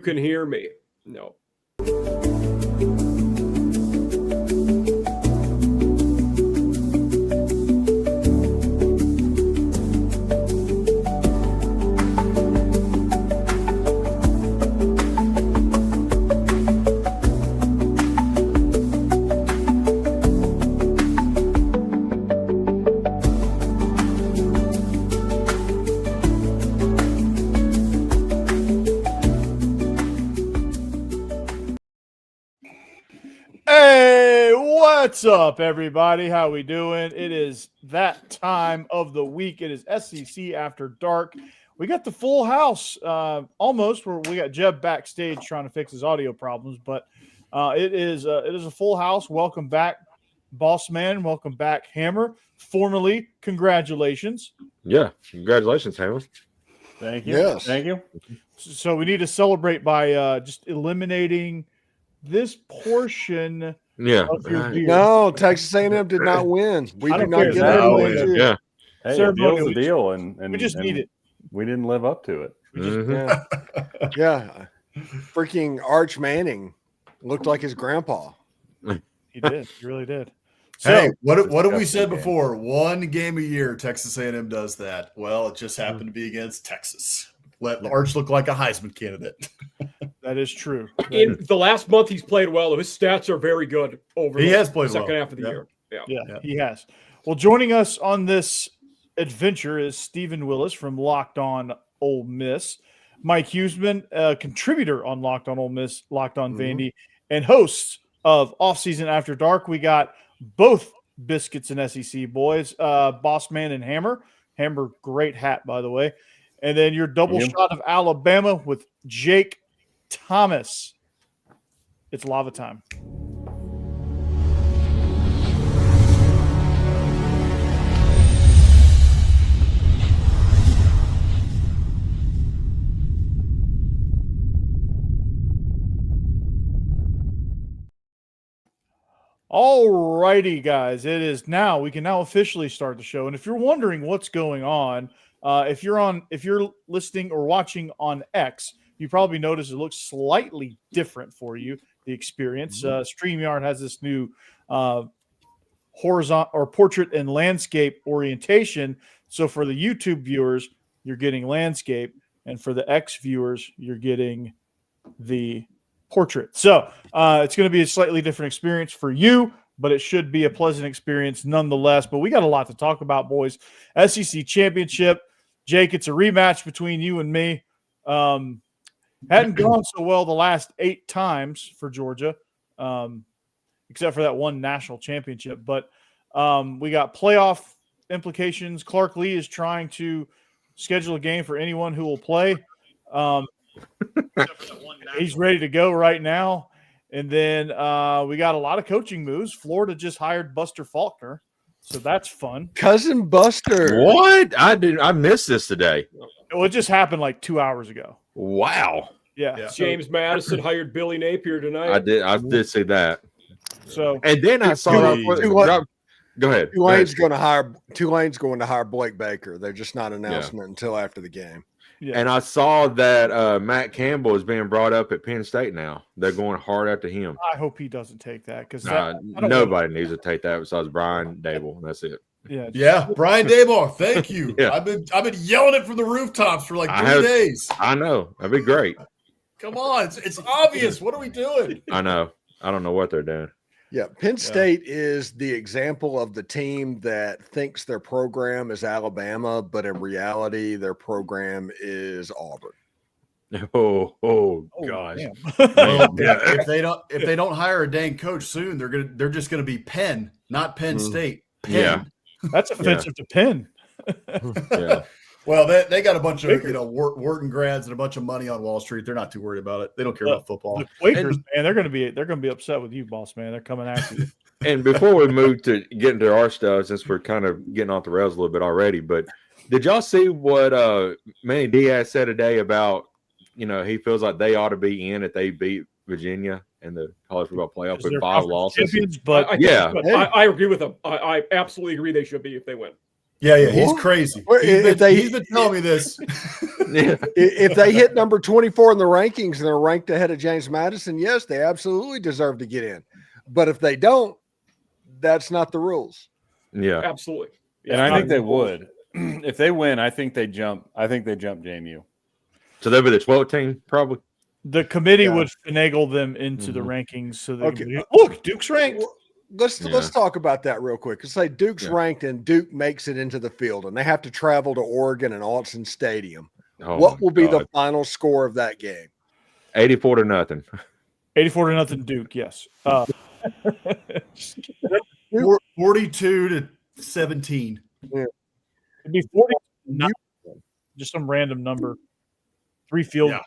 can hear me. No. Hey, what's up, everybody? How we doing? It is that time of the week. It is SEC After Dark. We got the full house, almost. Where we got Jeb backstage trying to fix his audio problems, but it is a full house. Welcome back, Boss Man. Welcome back, Hammer. Formally, congratulations. Yeah, congratulations, Hammer. Thank you. Yes. Thank you. So we need to celebrate by just eliminating this portion. Yeah. Of your beer. No, Texas A&M did not win. We I did don't not care. get No, that win. Yeah. Hey, a Ceremonial. deal's a deal, and We just need it. We didn't live up to it. We just, Mhm. Yeah. Freaking Arch Manning looked like his grandpa. He did. He really did. So, Hey, what have we disgusting said game. before? One game a year, Texas A&M does that. Well, it just happened to be against Texas. Let Arch look like a Heisman candidate. that is true. In the last month, he's played well. His stats are very good over He the has played second well. half of the Yep. year. Yeah. Yeah, Yeah. he has. Well, joining us on this adventure is Stephen Willis from Locked On Ole Miss, Mike Huseman, a contributor on Locked On Ole Miss, Locked On Vandy, and host of Offseason After Dark. We got both Biscuits and SEC boys, Boss Man and Hammer. Hammer, great hat, by the way. And then your double Thank you. shot of Alabama with Jake Thomas. It's lava time. All righty, guys. It is now. We can now officially start the show. And if you're wondering what's going on, if you're listening or watching on X, you probably notice it looks slightly different for you. The experience. StreamYard has this new horizontal or portrait and landscape orientation. So for the YouTube viewers, you're getting landscape, and for the X viewers, you're getting the portrait. So it's going to be a slightly different experience for you, but it should be a pleasant experience nonetheless. But we got a lot to talk about, boys. SEC championship. Jake, it's a rematch between you and me. Hadn't gone so well the last 8 times for Georgia, except for that one national championship. But we got playoff implications. Clark Lee is trying to schedule a game for anyone who will play. He's ready to go right now. And then we got a lot of coaching moves. Florida just hired Buster Faulkner, so that's fun. Cousin Buster. What? I missed this today. Well, it just happened like 2 hours ago. Wow. Yeah. Yeah. So, James Madison hired Billy Napier tonight. I did see that. so And then I saw go ahead. Tulane's going to hire Blake Baker. They're just not announcing it until after the game. yeah. And I saw that Matt Campbell is being brought up at Penn State now. They're going hard after him. I hope he doesn't take that because Nobody needs to take that besides Brian Dable. That's it. Yeah. Yeah, Brian Daymar, thank you. Yeah. I've been yelling it from the rooftops for like I 3 have- days. I know. That'd be great. Come on, it's obvious. What are we doing? I know. I don't know what they're doing. Yeah, Penn State is the example of the team that thinks their program is Alabama, but in reality, their program is Auburn. Oh gosh. damn. Well, if they don't hire a dang coach soon, they're just gonna be Penn, not Penn State. Penn. Yeah. That's offensive to Penn. Yeah. Well, they got a bunch of Wharton grads and a bunch of money on Wall Street. They're not too worried about it. They don't care about football. The Quakers, man, they're gonna be upset with you, boss man. They're coming after you. And before we move to get into our stuff, since we're kind of getting off the rails a little bit already, but did y'all see what Manny Diaz said today about, he feels like they ought to be in if they beat Virginia in the college football playoff with 5 losses? Champions, but I agree with them. I absolutely agree they should be if they win. Yeah, he's What? crazy. Well, He's been telling me this. Yeah. If they hit number 24 in the rankings and they're ranked ahead of James Madison, yes, they absolutely deserve to get in. But if they don't, that's not the rules. Yeah. Absolutely. And I think they would. If they win, I think they jump. I think they jump JMU. So they'll be the 12th team, probably. The committee Yeah. would finagle them into the Mhm. rankings. So they Okay. can be, look, Duke's ranked. Well, let's talk about that real quick. Let's say Duke's Yeah. ranked and Duke makes it into the field and they have to travel to Oregon and Autzen Stadium. Oh What my will be the God. final score of that game? 84-0. 84-0 Duke, yes. 42-17. It'd be 40. Just some random number. 3 field. Yeah.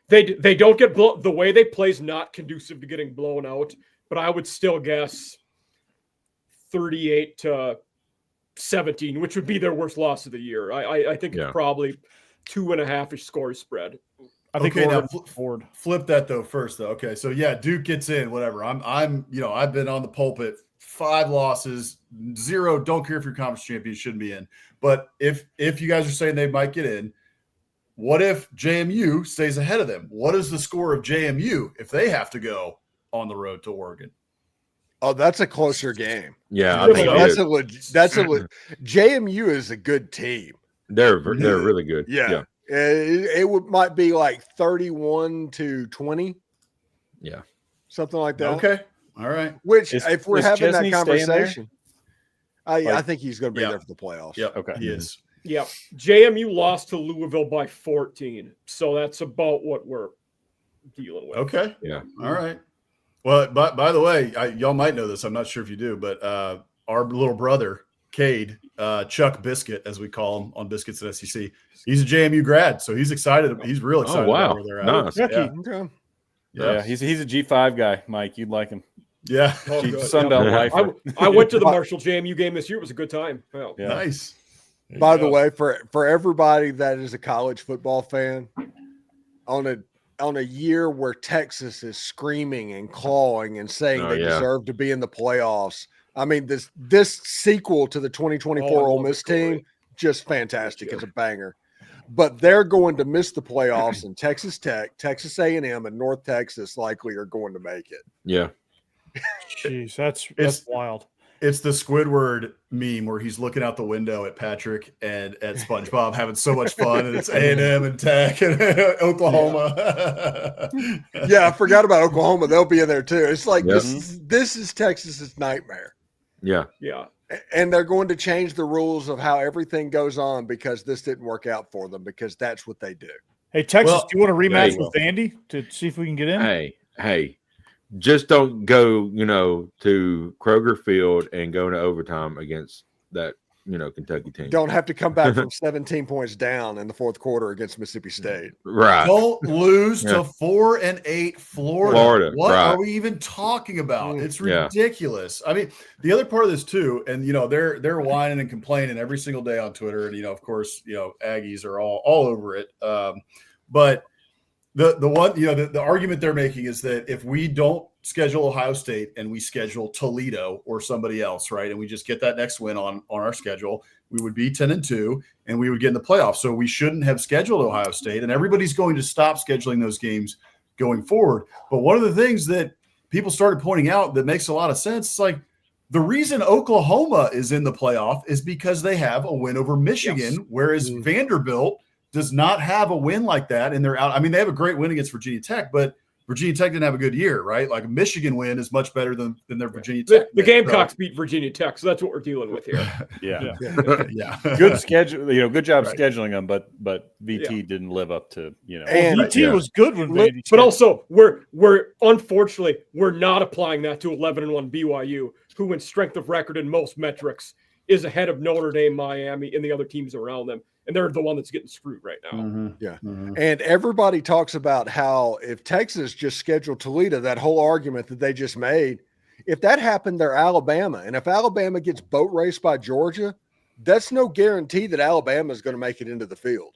They don't get the way they play is not conducive to getting blown out, but I would still guess 38-17, which would be their worst loss of the year. I think Yeah. it's probably 2.5-ish score spread. I think Okay, now Oregon's board. flip that though first though. Okay, so yeah, Duke gets in. Whatever. I'm I've been on the pulpit. 5 losses, 0. Don't care if you're conference champion, shouldn't be in. But if you guys are saying they might get in, what if JMU stays ahead of them? What is the score of JMU if they have to go on the road to Oregon? Oh, that's a closer game. Yeah, I Really think is. JMU is a good team. they're really good. Yeah. Might be like 31-20. Yeah. Something like that. Okay. All right. Which, Is- if we're is having Chesney that staying there? conversation, I Like- think he's going to be Yeah. there for the playoffs. Yep. Okay. He is. Yeah, JMU lost to Louisville by 14, so that's about what we're dealing with. Okay. Yeah. All right. Well, by the way, y'all might know this. I'm not sure if you do, but our little brother, Cade, Chuck Biscuit, as we call him on Biscuits at SEC, he's a JMU grad, so he's excited. He's real excited Oh, wow. about where they're at. Nice. Yeah. Okay. Yeah, he's a G5 guy, Mike. You'd like him. Yeah. Oh, G- good. Sunbelt Yeah. lifer. I went to the Marshall JMU game this year. It was a good time. Well, Yeah. Nice. There you By the go. way, for everybody that is a college football fan, on a year where Texas is screaming and clawing and saying Oh, they yeah. deserve to be in the playoffs. I mean, this sequel to the 2024 Oh, I Ole love Miss the story. team, just fantastic. It's a banger. But they're going to miss the playoffs, and Texas Tech, Texas A&M, and North Texas likely are going to make it. Yeah. Jeez, that's It's- wild. It's the Squidward meme where he's looking out the window at Patrick and at SpongeBob having so much fun, and it's A&M and Tech and Oklahoma. Yeah, I forgot about Oklahoma. They'll be in there too. It's like Yep. this is Texas's nightmare. Yeah. yeah. And they're going to change the rules of how everything goes on because this didn't work out for them because that's what they do. Hey, Texas, Well, do you want to rematch hey. with Vandy to see if we can get in? Hey. Just don't go, to Kroger Field and go into overtime against that, Kentucky team. Don't have to come back from 17 points down in the fourth quarter against Mississippi State. Right. Don't lose Yeah. to 4-8 Florida. Florida, What right. are we even talking about? It's Yeah. ridiculous. I mean, the other part of this too, and they're whining and complaining every single day on Twitter, and of course, Aggies are all over it. But the one, the argument they're making is that if we don't schedule Ohio State and we schedule Toledo or somebody else, right, and we just get that next win on our schedule, we would be 10-2 and we would get in the playoffs. So we shouldn't have scheduled Ohio State, and everybody's going to stop scheduling those games going forward. But one of the things that people started pointing out that makes a lot of sense is like the reason Oklahoma is in the playoff is because they have a win over Michigan, Yes. whereas Vanderbilt does not have a win like that, and they're out. I mean, they have a great win against Virginia Tech, but Virginia Tech didn't have a good year, right? Like a Michigan win is much better than their Virginia Tech. The win. Gamecocks beat Virginia Tech, so that's what we're dealing with here. Yeah. Yeah. Good schedule. Good job Right. scheduling them, but VT didn't live up to And- VT Yeah. was good when Vandy. But also, we're unfortunately we're not applying that to 11-1 BYU, who in strength of record in most metrics is ahead of Notre Dame, Miami, and the other teams around them, and they're the one that's getting screwed right now. Mhm. Yeah. Mhm. And everybody talks about how if Texas just scheduled Toledo, that whole argument that they just made, if that happened, they're Alabama. And if Alabama gets boat raced by Georgia, that's no guarantee that Alabama is going to make it into the field.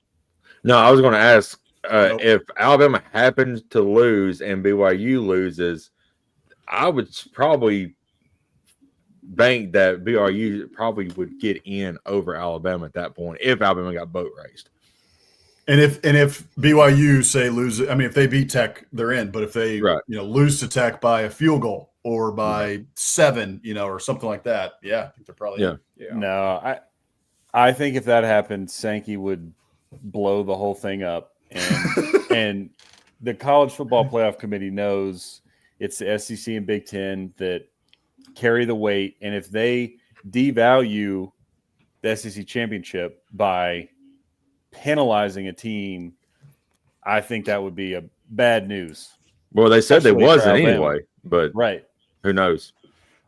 No, I was going to ask Nope. if Alabama happens to lose and BYU loses, I would probably bank that BYU probably would get in over Alabama at that point if Alabama got boat raced. And if BYU say lose, I mean, if they beat Tech, they're in. But if they lose to Tech by a field goal or by 7, or something like that, I think they're probably in. Yeah. No, I think if that happened, Sankey would blow the whole thing up, and the College Football Playoff Committee knows it's the SEC and Big Ten that carry the weight, and if they devalue the SEC championship by penalizing a team, I think that would be a bad news. Well, they said they Especially for wasn't Alabama. anyway, but Right. who knows?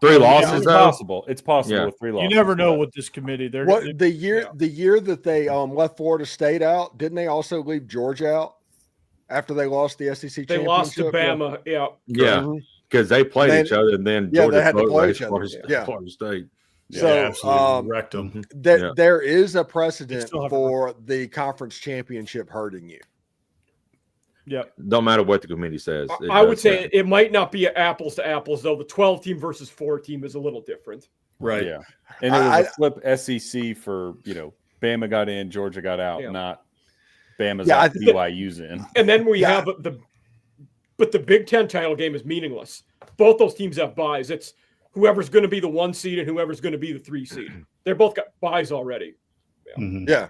3 losses, It's though. possible. It's possible Yeah. with 3 losses. You never know with this committee. They're The year that they left Florida State out, didn't they also leave Georgia out after they lost the SEC They championship? lost to Bama. Yeah. Yeah, Mhm. because they played each other, and then Georgia they had to boat play raced each other. Florida State. So, absolutely wrecked them. There is a precedent still have to for the conference championship hurting you. Yep. Don't matter what the committee says. It I would does say matter. it might not be apples to apples, though. The 12-team versus 4-team is a little different. Right. Yeah. And it was a flip SEC for, Bama got in, Georgia got out, not Bama's out, BYU's in. And then we have but the Big Ten title game is meaningless. Both those teams have buys. It's whoever's going to be the 1 seed and whoever's going to be the 3 seed. They're both got buys already. Yeah.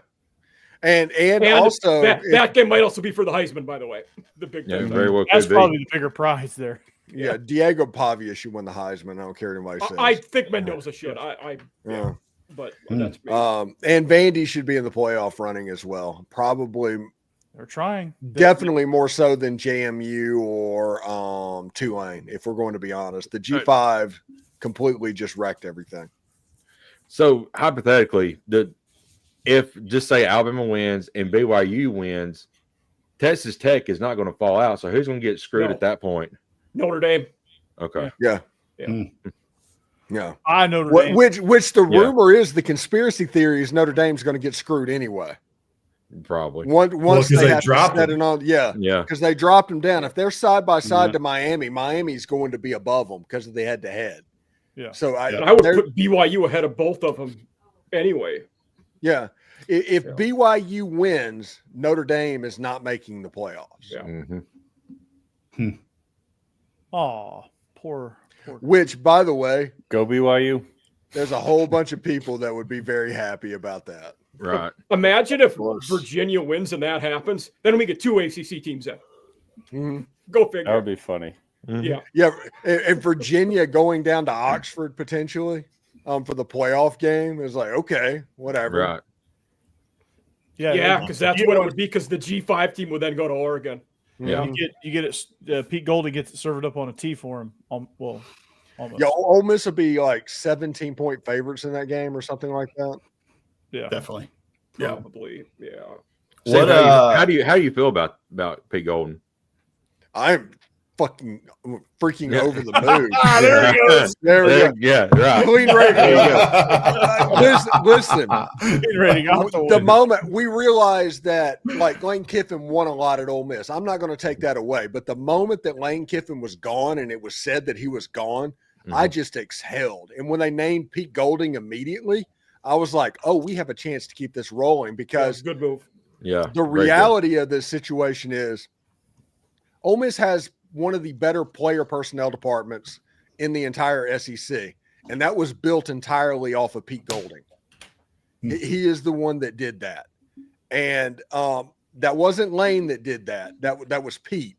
And also that game might also be for the Heisman, by the way. The Big Ten. Very well That's could be. probably the bigger prize there. Yeah, Diego Pavia should win the Heisman. I don't care what anybody says. I think Mendoza should. But that's me. And Vandy should be in the playoff running as well. Probably They're trying. definitely more so than JMU or Tulane, if we're going to be honest. The G5 completely just wrecked everything. So hypothetically, if just say Alabama wins and BYU wins, Texas Tech is not going to fall out. So who's going to get screwed at that point? Notre Dame. Okay. Yeah. I know Notre Dame. Which the rumor is, the conspiracy theory is Notre Dame's going to get screwed anyway. Probably. Once they have to dropped set them. it on, because they dropped them down. If they're side by side to Miami, Miami's going to be above them because of the head to head. Yeah. So I would put BYU ahead of both of them anyway. Yeah. If BYU wins, Notre Dame is not making the playoffs. Yeah. Mm-hmm. Oh, poor. Which, by the way, Go BYU. there's a whole bunch of people that would be very happy about that. Right. Imagine if Virginia wins and that happens, then we get 2 ACC teams in. Mm-hmm. Go figure. That would be funny. Yeah. Yeah, and Virginia going down to Oxford potentially for the playoff game is like, okay, whatever. Right. Yeah, because that's what it would be. Because the G5 team would then go to Oregon. Yeah. You get it. Pete Golding gets it served up on a tee for him. Well, almost. Yeah, Ole Miss would be like 17-point favorites in that game or something like that. Yeah, Definitely. Probably. Yeah. So What, how do you feel about Pete Golden? I'm freaking over the moon. there he goes. There we go. Yeah, right. Clean rating. Listen. Clean rating out the The window. moment we realized that, like, Lane Kiffin won a lot at Ole Miss, I'm not going to take that away. But the moment that Lane Kiffin was gone and it was said that he was gone, I just exhaled. And when they named Pete Golding immediately, I was like, oh, we have a chance to keep this rolling, because Good move. Yeah. the reality of this situation is Ole Miss has one of the better player personnel departments in the entire SEC. And that was built entirely off of Pete Golding. He is the one that did that. And that wasn't Lane that did that. That was Pete.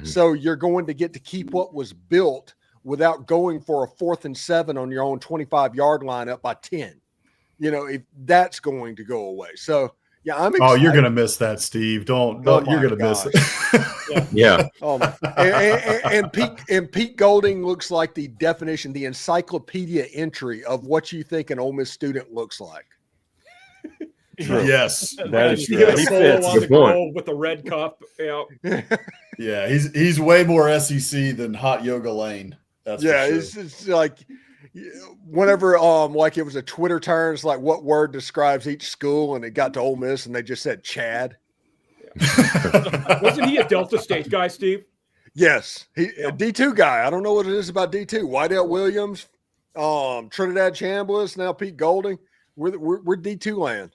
So you're going to get to keep what was built without going for a 4th and 7 on your own 25-yard line up by 10. You know, if that's going to go away. So, yeah, I'm excited. Oh, you're going to miss that, Steve. Don't Oh you're my going to miss it. Yeah. And Pete Golding looks like the definition, the encyclopedia entry of what you think an Ole Miss student looks like. Yes. That is He true. hit a He solo fits. on the Good point. goal with the red cup. Yeah. Yeah, he's way more SEC than Hot Yoga Lane. That's Yeah, for sure. it's like whenever like it was a Twitter turn, it's like what word describes each school, and it got to Ole Miss and they just said Chad. Wasn't he a Delta State guy, Steve? Yes, a D2 guy. I don't know what it is about D2. Whiteout Williams, Trinidad Chambliss, now Pete Golding. We're D2 land.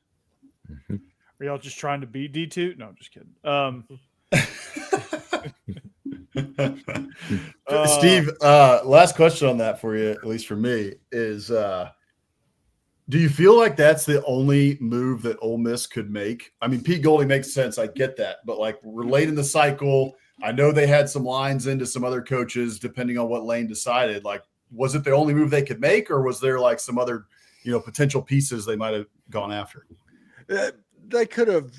Are y'all just trying to beat D2? No, I'm just kidding. Steve, last question on that for you, at least for me, is do you feel like that's the only move that Ole Miss could make? I mean, Pete Golding makes sense. I get that. But, like, we're late in the cycle. I know they had some lines into some other coaches depending on what Lane decided. Like, was it the only move they could make, or was there, like, some other, potential pieces they might have gone after? They could have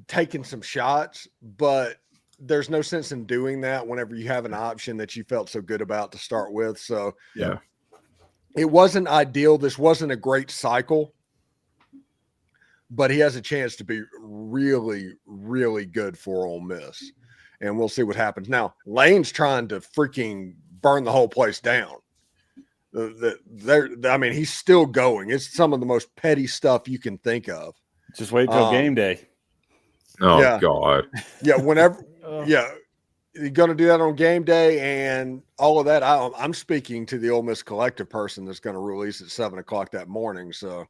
taken some shots, but there's no sense in doing that whenever you have an option that you felt so good about to start with. So, Yeah. It wasn't ideal. This wasn't a great cycle, but he has a chance to be really, really good for Ole Miss. And we'll see what happens. Now, Lane's trying to freaking burn the whole place down. He's still going. It's some of the most petty stuff you can think of. Just wait till game day. Oh, yeah. God. Yeah, whenever you're going to do that on game day and all of that. I'm speaking to the Ole Miss Collective person that's going to release at 7:00 that morning. So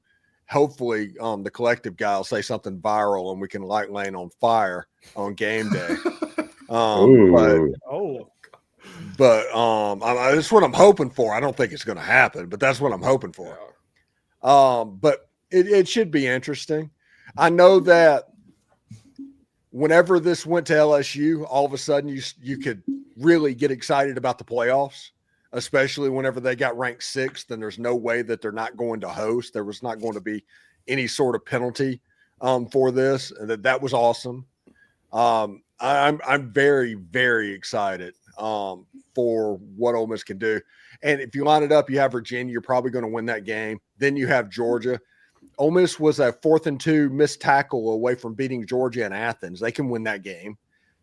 hopefully the Collective guy will say something viral and we can light Lane on fire on game day. But that's what I'm hoping for. I don't think it's going to happen, but that's what I'm hoping for. But it should be interesting. I know that whenever this went to LSU, all of a sudden you could really get excited about the playoffs, especially whenever they got ranked 6th, and there's no way that they're not going to host. There was not going to be any sort of penalty for this, and that was awesome. I'm very, very excited for what Ole Miss can do. And if you line it up, you have Virginia, you're probably going to win that game. Then you have Georgia. Ole Miss was a 4th and 2 missed tackle away from beating Georgia in Athens. They can win that game.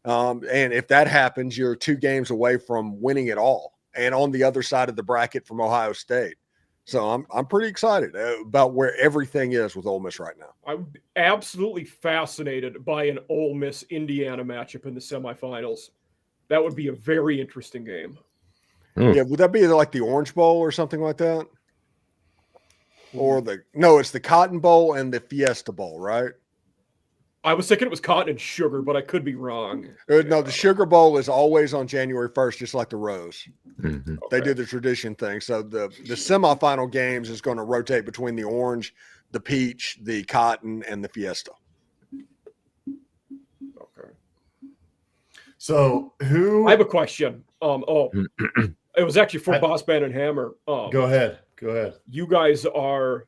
And if that happens, you're 2 games away from winning it all. And on the other side of the bracket from Ohio State. So I'm pretty excited about where everything is with Ole Miss right now. I'm absolutely fascinated by an Ole Miss Indiana matchup in the semifinals. That would be a very interesting game. Yeah, would that be like the Orange Bowl or something like that? Or it's the Cotton Bowl and the Fiesta Bowl, right? I was thinking it was cotton and sugar, but I could be wrong. No, the Sugar Bowl is always on January 1st, just like the Rose. Mm-hmm. They do the tradition thing. So the semifinal games is going to rotate between the orange, the peach, the cotton, and the Fiesta. Okay. So I have a question. It was actually for Boss Man and Hammer. Go ahead. You guys are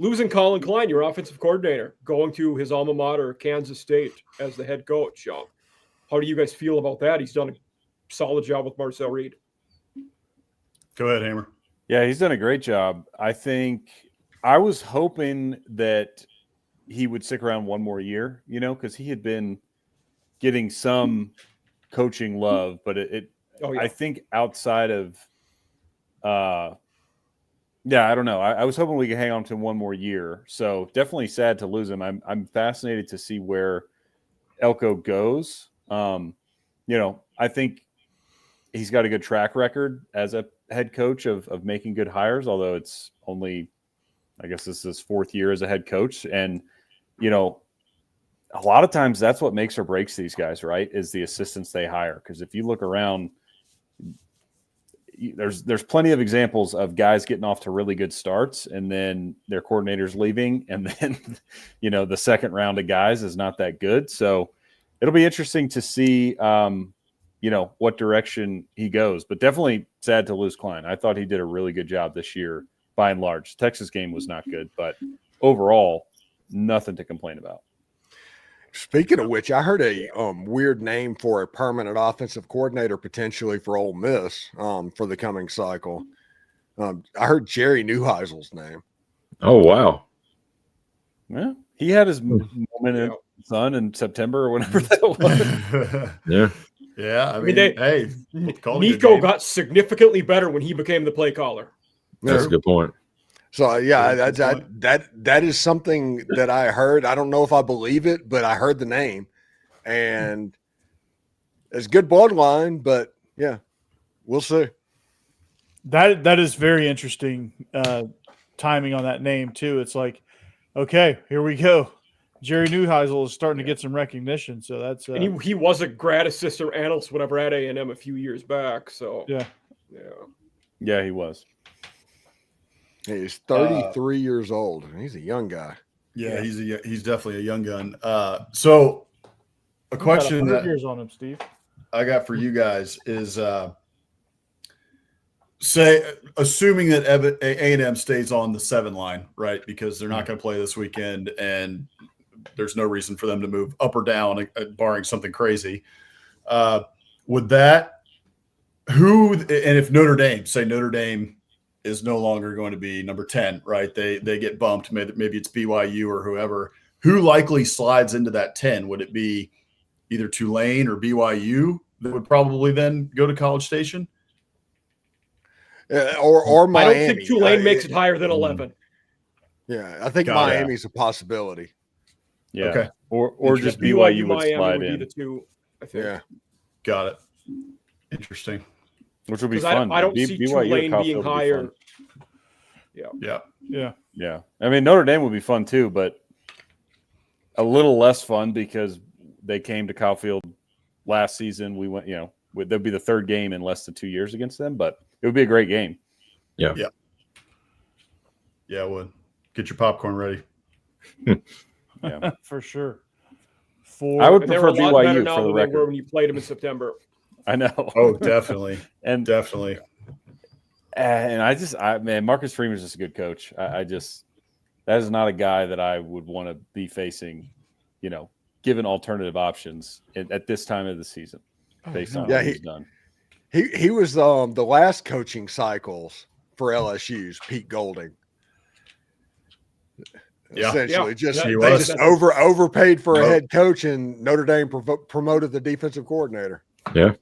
losing Colin Klein, your offensive coordinator, going to his alma mater, Kansas State, as the head coach. How do you guys feel about that? He's done a solid job with Marcel Reed. Go ahead, Hammer. Yeah, he's done a great job. I think I was hoping that he would stick around one more year, because he had been getting some coaching love, but I think outside of I don't know. I was hoping we could hang on to him one more year. So definitely sad to lose him. I'm fascinated to see where Elko goes. I think he's got a good track record as a head coach of making good hires, although it's only, I guess this is his 4th year as a head coach. And, a lot of times that's what makes or breaks these guys, right, is the assistants they hire. Because if you look around, there's plenty of examples of guys getting off to really good starts and then their coordinators leaving. And then, the second round of guys is not that good. So it'll be interesting to see, what direction he goes, but definitely sad to lose Klein. I thought he did a really good job this year by and large. Texas game was not good, but overall, nothing to complain about. Speaking of which, I heard a weird name for a permanent offensive coordinator potentially for Ole Miss for the coming cycle. I heard Jerry Neuheisel's name. Oh, wow. Yeah, he had his moment in sun in September or whenever that was. Yeah. Yeah, I mean, Nico got significantly better when he became the play caller. That's a good point. So that is something that I heard. I don't know if I believe it, but I heard the name, and it's good bloodline. But yeah, we'll see. That is very interesting timing on that name too. It's like, okay, here we go. Jerry Neuheisel is starting to get some recognition, so that's and he was a grad assistant analyst, whatever, at A&M a few years back. So yeah. Yeah, he was. He's 33 years old. He's a young guy. Yeah, he's definitely a young gun. So a question that years on him, Steve. I got for you guys is say, assuming that A&M stays on the 7 line, right? Because they're not going to play this weekend, and there's no reason for them to move up or down, barring something crazy. Would that and if Notre Dame is no longer going to be number 10, right? They get bumped. Maybe it's BYU or whoever. Who likely slides into that 10? Would it be either Tulane or BYU that would probably then go to College Station? Or Miami. I don't think Tulane makes it higher than 11. Yeah, I think Got it. Miami's a possibility. Yeah. Okay. Or just BYU would Miami slide would be in, the two, I think. Yeah. Got it. Interesting. which would be 'Cause fun. I don't see BYU Tulane Caulfield being would be higher. fun. Yeah. Yeah. Yeah. I mean, Notre Dame would be fun too, but a little less fun because they came to Caulfield last season. We went, there'd be the third game in less than 2 years against them, but it would be a great game. Yeah, it would. Get your popcorn ready. Yeah, For sure. I would And they were prefer a lot better BYU now for the than they were record. when you played them in September. I know. Oh, definitely. and Definitely. Man, Marcus Freeman is just a good coach. That is not a guy that I would want to be facing, given alternative options at this time of the season based on what he's done. He was the last coaching cycles for LSU's Pete Golding. Yeah. Essentially, Yeah. they just overpaid for a head coach, and Notre Dame promoted the defensive coordinator. Yeah.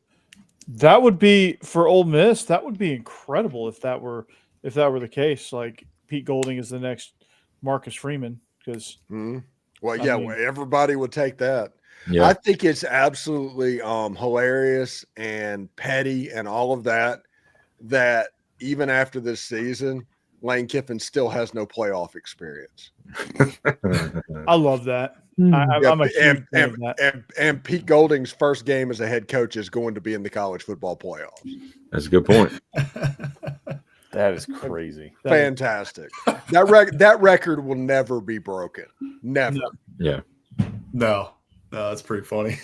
That would be for Ole Miss. That would be incredible if that were the case. Like Pete Golding is the next Marcus Freeman, because Well, yeah, everybody would take that. Yeah. I think it's absolutely hilarious and petty and all of that. That even after this season, Lane Kiffin still has no playoff experience. I love that. I'm a huge fan of that. And Pete Golding's first game as a head coach is going to be in the college football playoffs. That's a good point. That is crazy. Fantastic. That record will never be broken. Never. Yeah. No, that's pretty funny.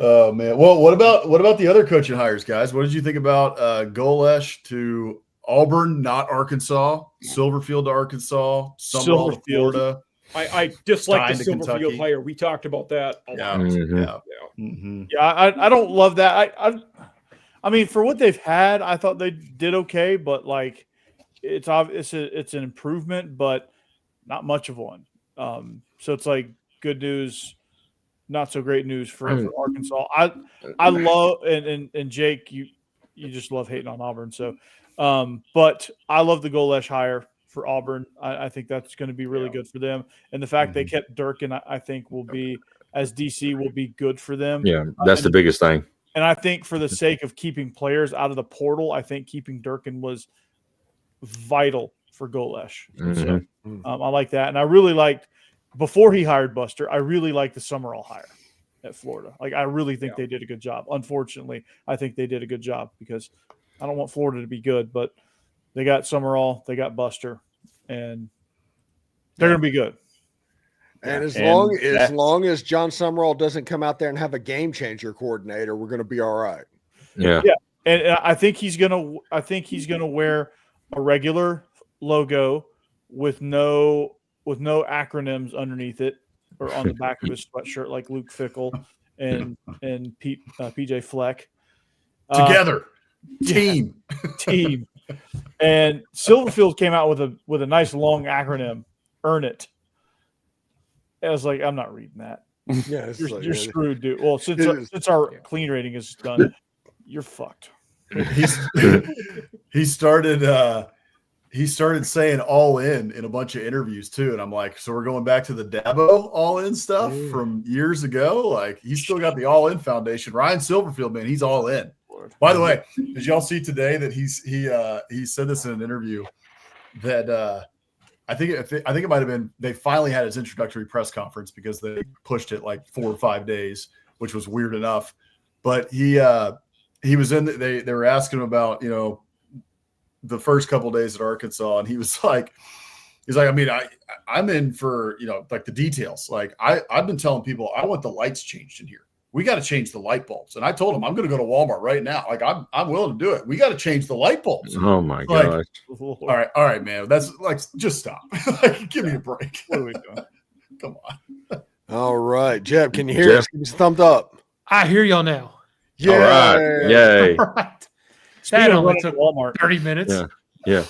Oh man. Well, what about the other coaching hires, guys? What did you think about Golesh to Auburn, not Arkansas, Silverfield to Arkansas, Summerall to Florida? I dislike the Stein to Silverfield Kentucky. hire. We talked about that a lot. I don't love that. I mean, for what they've had, I thought they did okay, but like it's obvious it's an improvement, but not much of one. So it's like good news, not so great news for Arkansas. I love and Jake, you just love hating on Auburn. So, but I love the Golesh hire for Auburn. I think that's going to be really good for them, and the fact they kept Durkin, I think will be as DC will be good for them. Yeah, that's the biggest thing. And I think for the sake of keeping players out of the portal, I think keeping Durkin was vital for Golesh. So, I like that. And I really liked, before he hired Buster, I really liked the Summerall hire at Florida. Like, I really think they did a good job. Unfortunately, I think they did a good job because I don't want Florida to be good, but they got Summerall, they got Buster, and they're going to be good. And as long as John Summerall doesn't come out there and have a game changer coordinator, we're going to be all right. Yeah. And I think he's gonna wear a regular logo with no acronyms underneath it or on the back of his sweatshirt like Luke Fickell and PJ Fleck. Together, team. And Silverfield came out with a nice long acronym, Earn It. I was like, I'm not reading that. Yeah, You're screwed, dude. Well, since our clean rating is done, you're fucked. He started saying all in a bunch of interviews too, and I'm like, so we're going back to the Dabo all in stuff from years ago. Like, he's still got the all in foundation. Ryan Silverfield, man, he's all in. hard. By the way, did y'all see today that he said this in an interview that I think it might have been they finally had his introductory press conference because they pushed it like 4 or 5 days, which was weird enough. But he was in. They were asking him about the first couple of days at Arkansas, and he's like, I mean, I'm in for like the details. Like I've been telling people I want the lights changed in here. We got to change the light bulbs. And I told him I'm going to go to Walmart right now. Like I'm willing to do it. We got to change the light bulbs. Oh my Like, gosh. All right, man. That's like just stop. Like, give me a break. What are we doing? Come on. All right, Jeb, can you hear Jeff. us? Give us a thumbs up. I hear y'all now. Yeah. All right. Yay. All right. Speaking That of only running took to Walmart, 30 minutes. Yeah.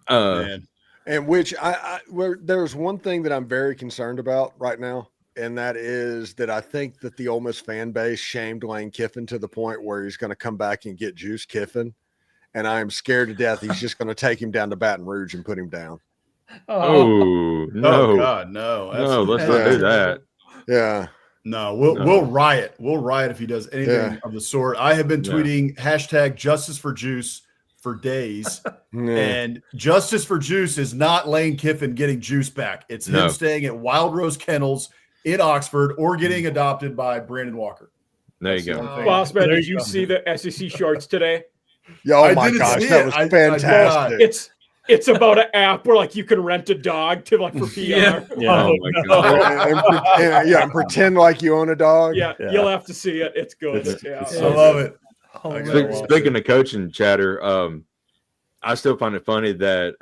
Man. And which there's one thing that I'm very concerned about right now, and that is that I think that the Ole Miss fan base shamed Lane Kiffin to the point where he's going to come back and get Juice Kiffin, and I am scared to death he's just going to take him down to Baton Rouge and put him down. Oh no. Oh God, no. No, let's not Yeah. do that. Yeah. No, we'll riot. We'll riot if he does anything of the sort. I have been Yeah. tweeting hashtag Justice for Juice for days, Yeah. and Justice for Juice is not Lane Kiffin getting Juice back. It's No. him staying at Wild Rose Kennels in Oxford or getting adopted by Brandon Walker. There you That's the go. only thing. Boss man, There did you you go. see the SEC shorts today? Yeah, oh I my didn't gosh, see that it. was I fantastic. It's about an app where like you can rent a dog to like for PR. Yeah. Yeah. Oh my god. And pretend like you own a dog. Yeah, Yeah. you'll have to see it. It's good. It's- yeah. I love it. Hilarious. Speaking of coaching chatter, I still find it funny that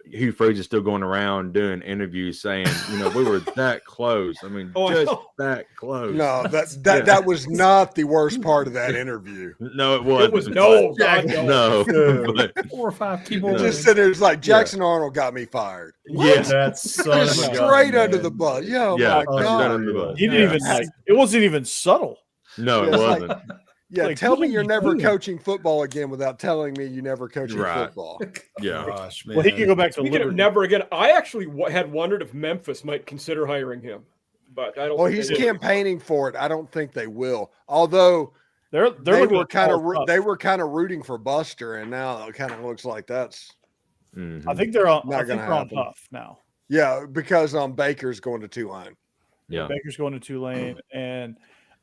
Hugh Freeze is still going around doing interviews saying, we were that close. I mean, Oh, I just know. that close. No, that was not the worst part of that interview. No, it wasn't. It was no, God, no. No. But, 4 or 5 He keyboard. just said it was like Jackson Arnold got me fired. yeah. That's son of a gun, Straight under man. the bus. Yeah, Yeah. my straight God. under the bus. he didn't even like. It wasn't even subtle. No, it Yeah, it's like- wasn't. Yeah, Like, tell what me are you're you never doing? coaching football again without telling me you never coaching Right. football. Yeah. Gosh, man. Well, he could go back to Speaking of Liberty. never again, I actually had wondered if Memphis might consider hiring him, but I don't. Well, think he's they did. campaigning for it. I don't think they will. Although They're they looking were at kind Paul of Tuck. they were kind of rooting for Buster, and now it kind of looks like that's Mhm. I think they're on. Not I think gonna they're on happen. tough now. yeah because Baker's going to Tulane. Yeah. Baker's going to Tulane, and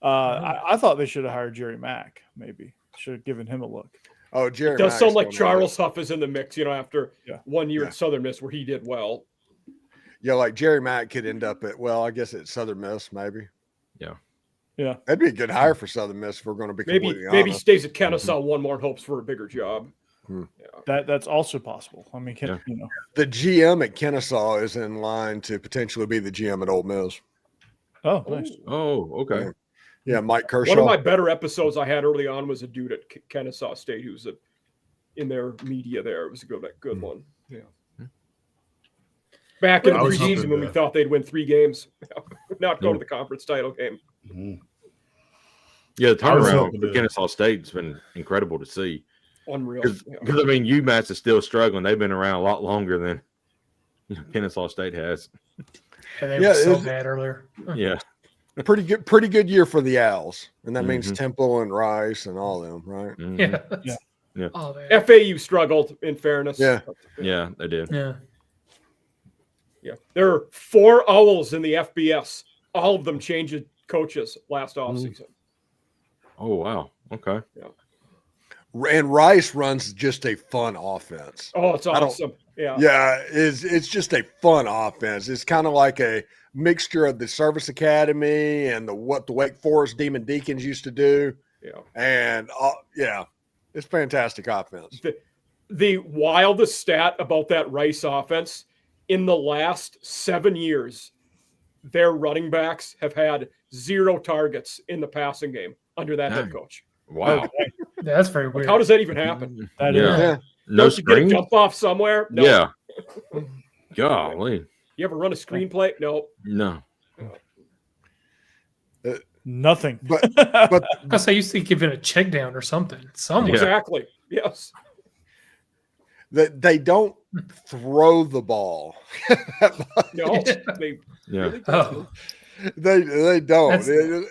I thought they should have hired Jerry Mack. Maybe should have given him a look. Oh, Jerry It does Mack's sound like going to- Charles Huff is in the mix. After Yeah. 1 year Yeah. at Southern Miss where he did well. Yeah, like Jerry Mack could end up at I guess at Southern Miss maybe. Yeah. Yeah. That'd be a good hire for Southern Miss if we're going to be Maybe completely maybe honest. stays at Kennesaw one more and hopes for a bigger job. That's also possible. I mean, Yeah. The GM at Kennesaw is in line to potentially be the GM at Ole Miss. Oh, nice. Oh, okay. Yeah, Mike Kershaw. One of my better episodes I had early on was a dude at Kennesaw State who's in their media there. It was a good one. Yeah. Back in I was preseason hoping when we to- thought they'd win 3 games, not go to the conference title game. Mhm. Yeah, the I was turnaround hoping for to- Kennesaw State's been incredible to see. Unreal. Because Yeah. I mean, UMass is still struggling. They've been around a lot longer than Kennesaw State has. And they Yeah, were so it's- bad earlier. Yeah. pretty good year for the Owls, and that means Mhm. Temple and Rice and all them, right? Mhm. Yeah. Yeah. Oh, man. FAU struggled, in fairness. Yeah. Yeah, they did. Yeah. Yeah. There are 4 Owls in the FBS. All of them changed coaches last offseason. Oh wow. Okay. And Rice runs just a fun offense. Oh, it's I don't- awesome. Yeah. Yeah, it's just a fun offense. It's kind of like a mixture of the Service Academy and what the Wake Forest Demon Deacons used to do, Yeah. and it's fantastic offense. The wildest stat about that Rice offense in the last 7 years, their running backs have had 0 targets in the passing game under that head Dang. coach. Wow. That's very Like, weird. how does that even happen? That Yeah. is. Yeah. No Don't you get a screen. jump off somewhere? No. Yeah. Golly. You ever run a screenplay? No. No. Nothing. But Because I used to give it a check down or something. Somewhere. Yeah. Exactly. Yes. they don't throw the ball. No. They Yeah. really don't. Oh, They don't. That's-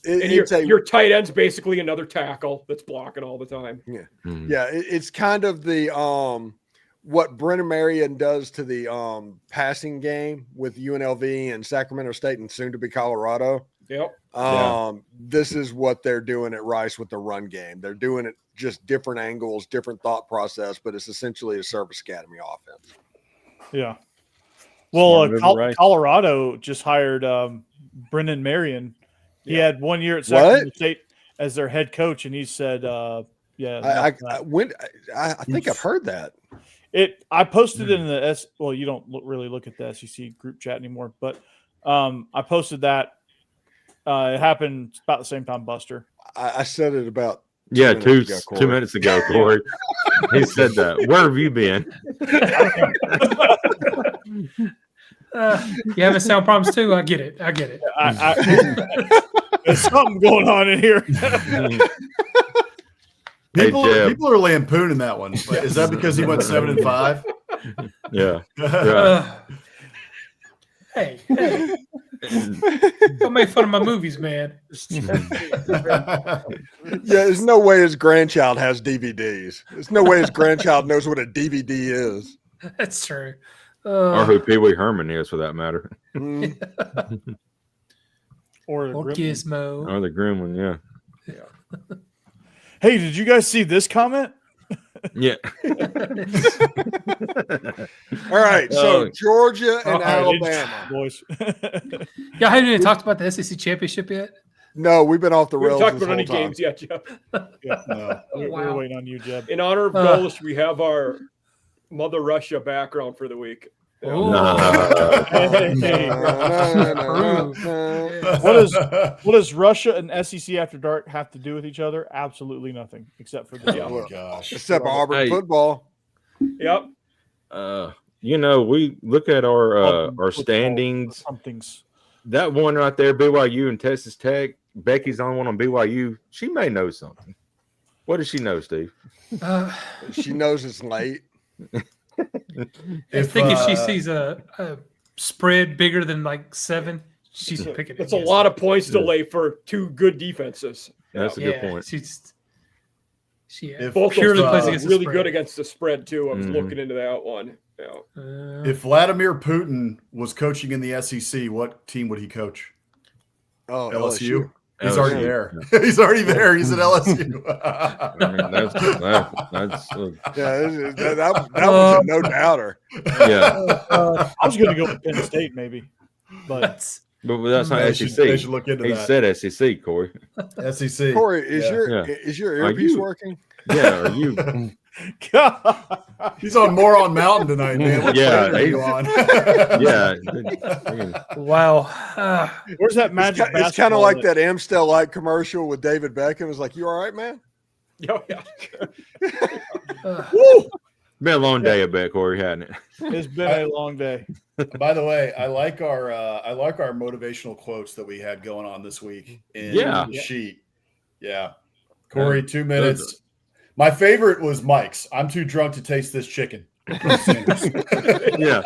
And your tight end's basically another tackle that's blocking all the time. It's kind of the what Brennan Marion does to the passing game with UNLV and Sacramento State and soon to be Colorado. Yep. This is what they're doing at Rice with the run game. They're doing it just different angles, different thought process, but it's essentially a service academy offense. Yeah. Well, Colorado just hired Brennan Marion. He had 1 year at Sacramento State as their head coach, and he said, I think I've heard that. I posted it in the well, you don't really look at the SEC group chat anymore, but I posted that. It happened about the same time Buster. I said it about 2 minutes ago, Corey. He said that. Where have you been? You having sound problems too? I get it. There's something going on in here. People are lampooning that one. Is that because he went 7-5? Yeah. Hey. Don't make fun of my movies, man. There's no way his grandchild has DVDs. There's no way his grandchild knows what a DVD is. That's true. Or who Pee Wee Herman is, for that matter. Or Gizmo. Or the Gremlin, yeah. Hey, did you guys see this comment? Yeah. All right, so Georgia and Alabama. Boys. Y'all haven't even talked about the SEC championship yet? No, we've been off the We rails. haven't talked about any games yet, Jeff. We're waiting on you, Jeb. In honor of Golish, we have our Mother Russia background for the week. What does Russia and SEC After Dark have to do with each other? Absolutely nothing, except for the except Auburn football. Yep. We look at our standings. That one right there, BYU and Texas Tech. Becky's the only one on BYU. She may know something. What does she know, Steve? She knows it's late. I think if she sees a spread bigger than like 7, she's picking it. That's a lot of points to lay for two good defenses. That's a good point. Both purely plays against really good against the spread too. I was looking into that one. Yeah. If Vladimir Putin was coaching in the SEC, what team would he coach? Oh, LSU. He's already there. He's already there. He's at LSU. That was a no doubter. Yeah. I was going to go with Penn State, maybe, but that's not SEC. They should look into he that. said SEC, Corey. SEC. Corey, is your earpiece working? Yeah. Are you? He's on Moron Mountain tonight, man. What Yeah, are you on? Yeah. Wow. Where's that magic? It's kind of like that Amstel Light commercial with David Beckham. It's like, you all right, man? Oh, yeah. Been a long day, I bet, Corey, hadn't it? It's been a long day. By the way, I like our motivational quotes that we had going on this week in the sheet. Yeah. Corey, 2 minutes. My favorite was Mike's. I'm too drunk to taste this chicken. Yeah.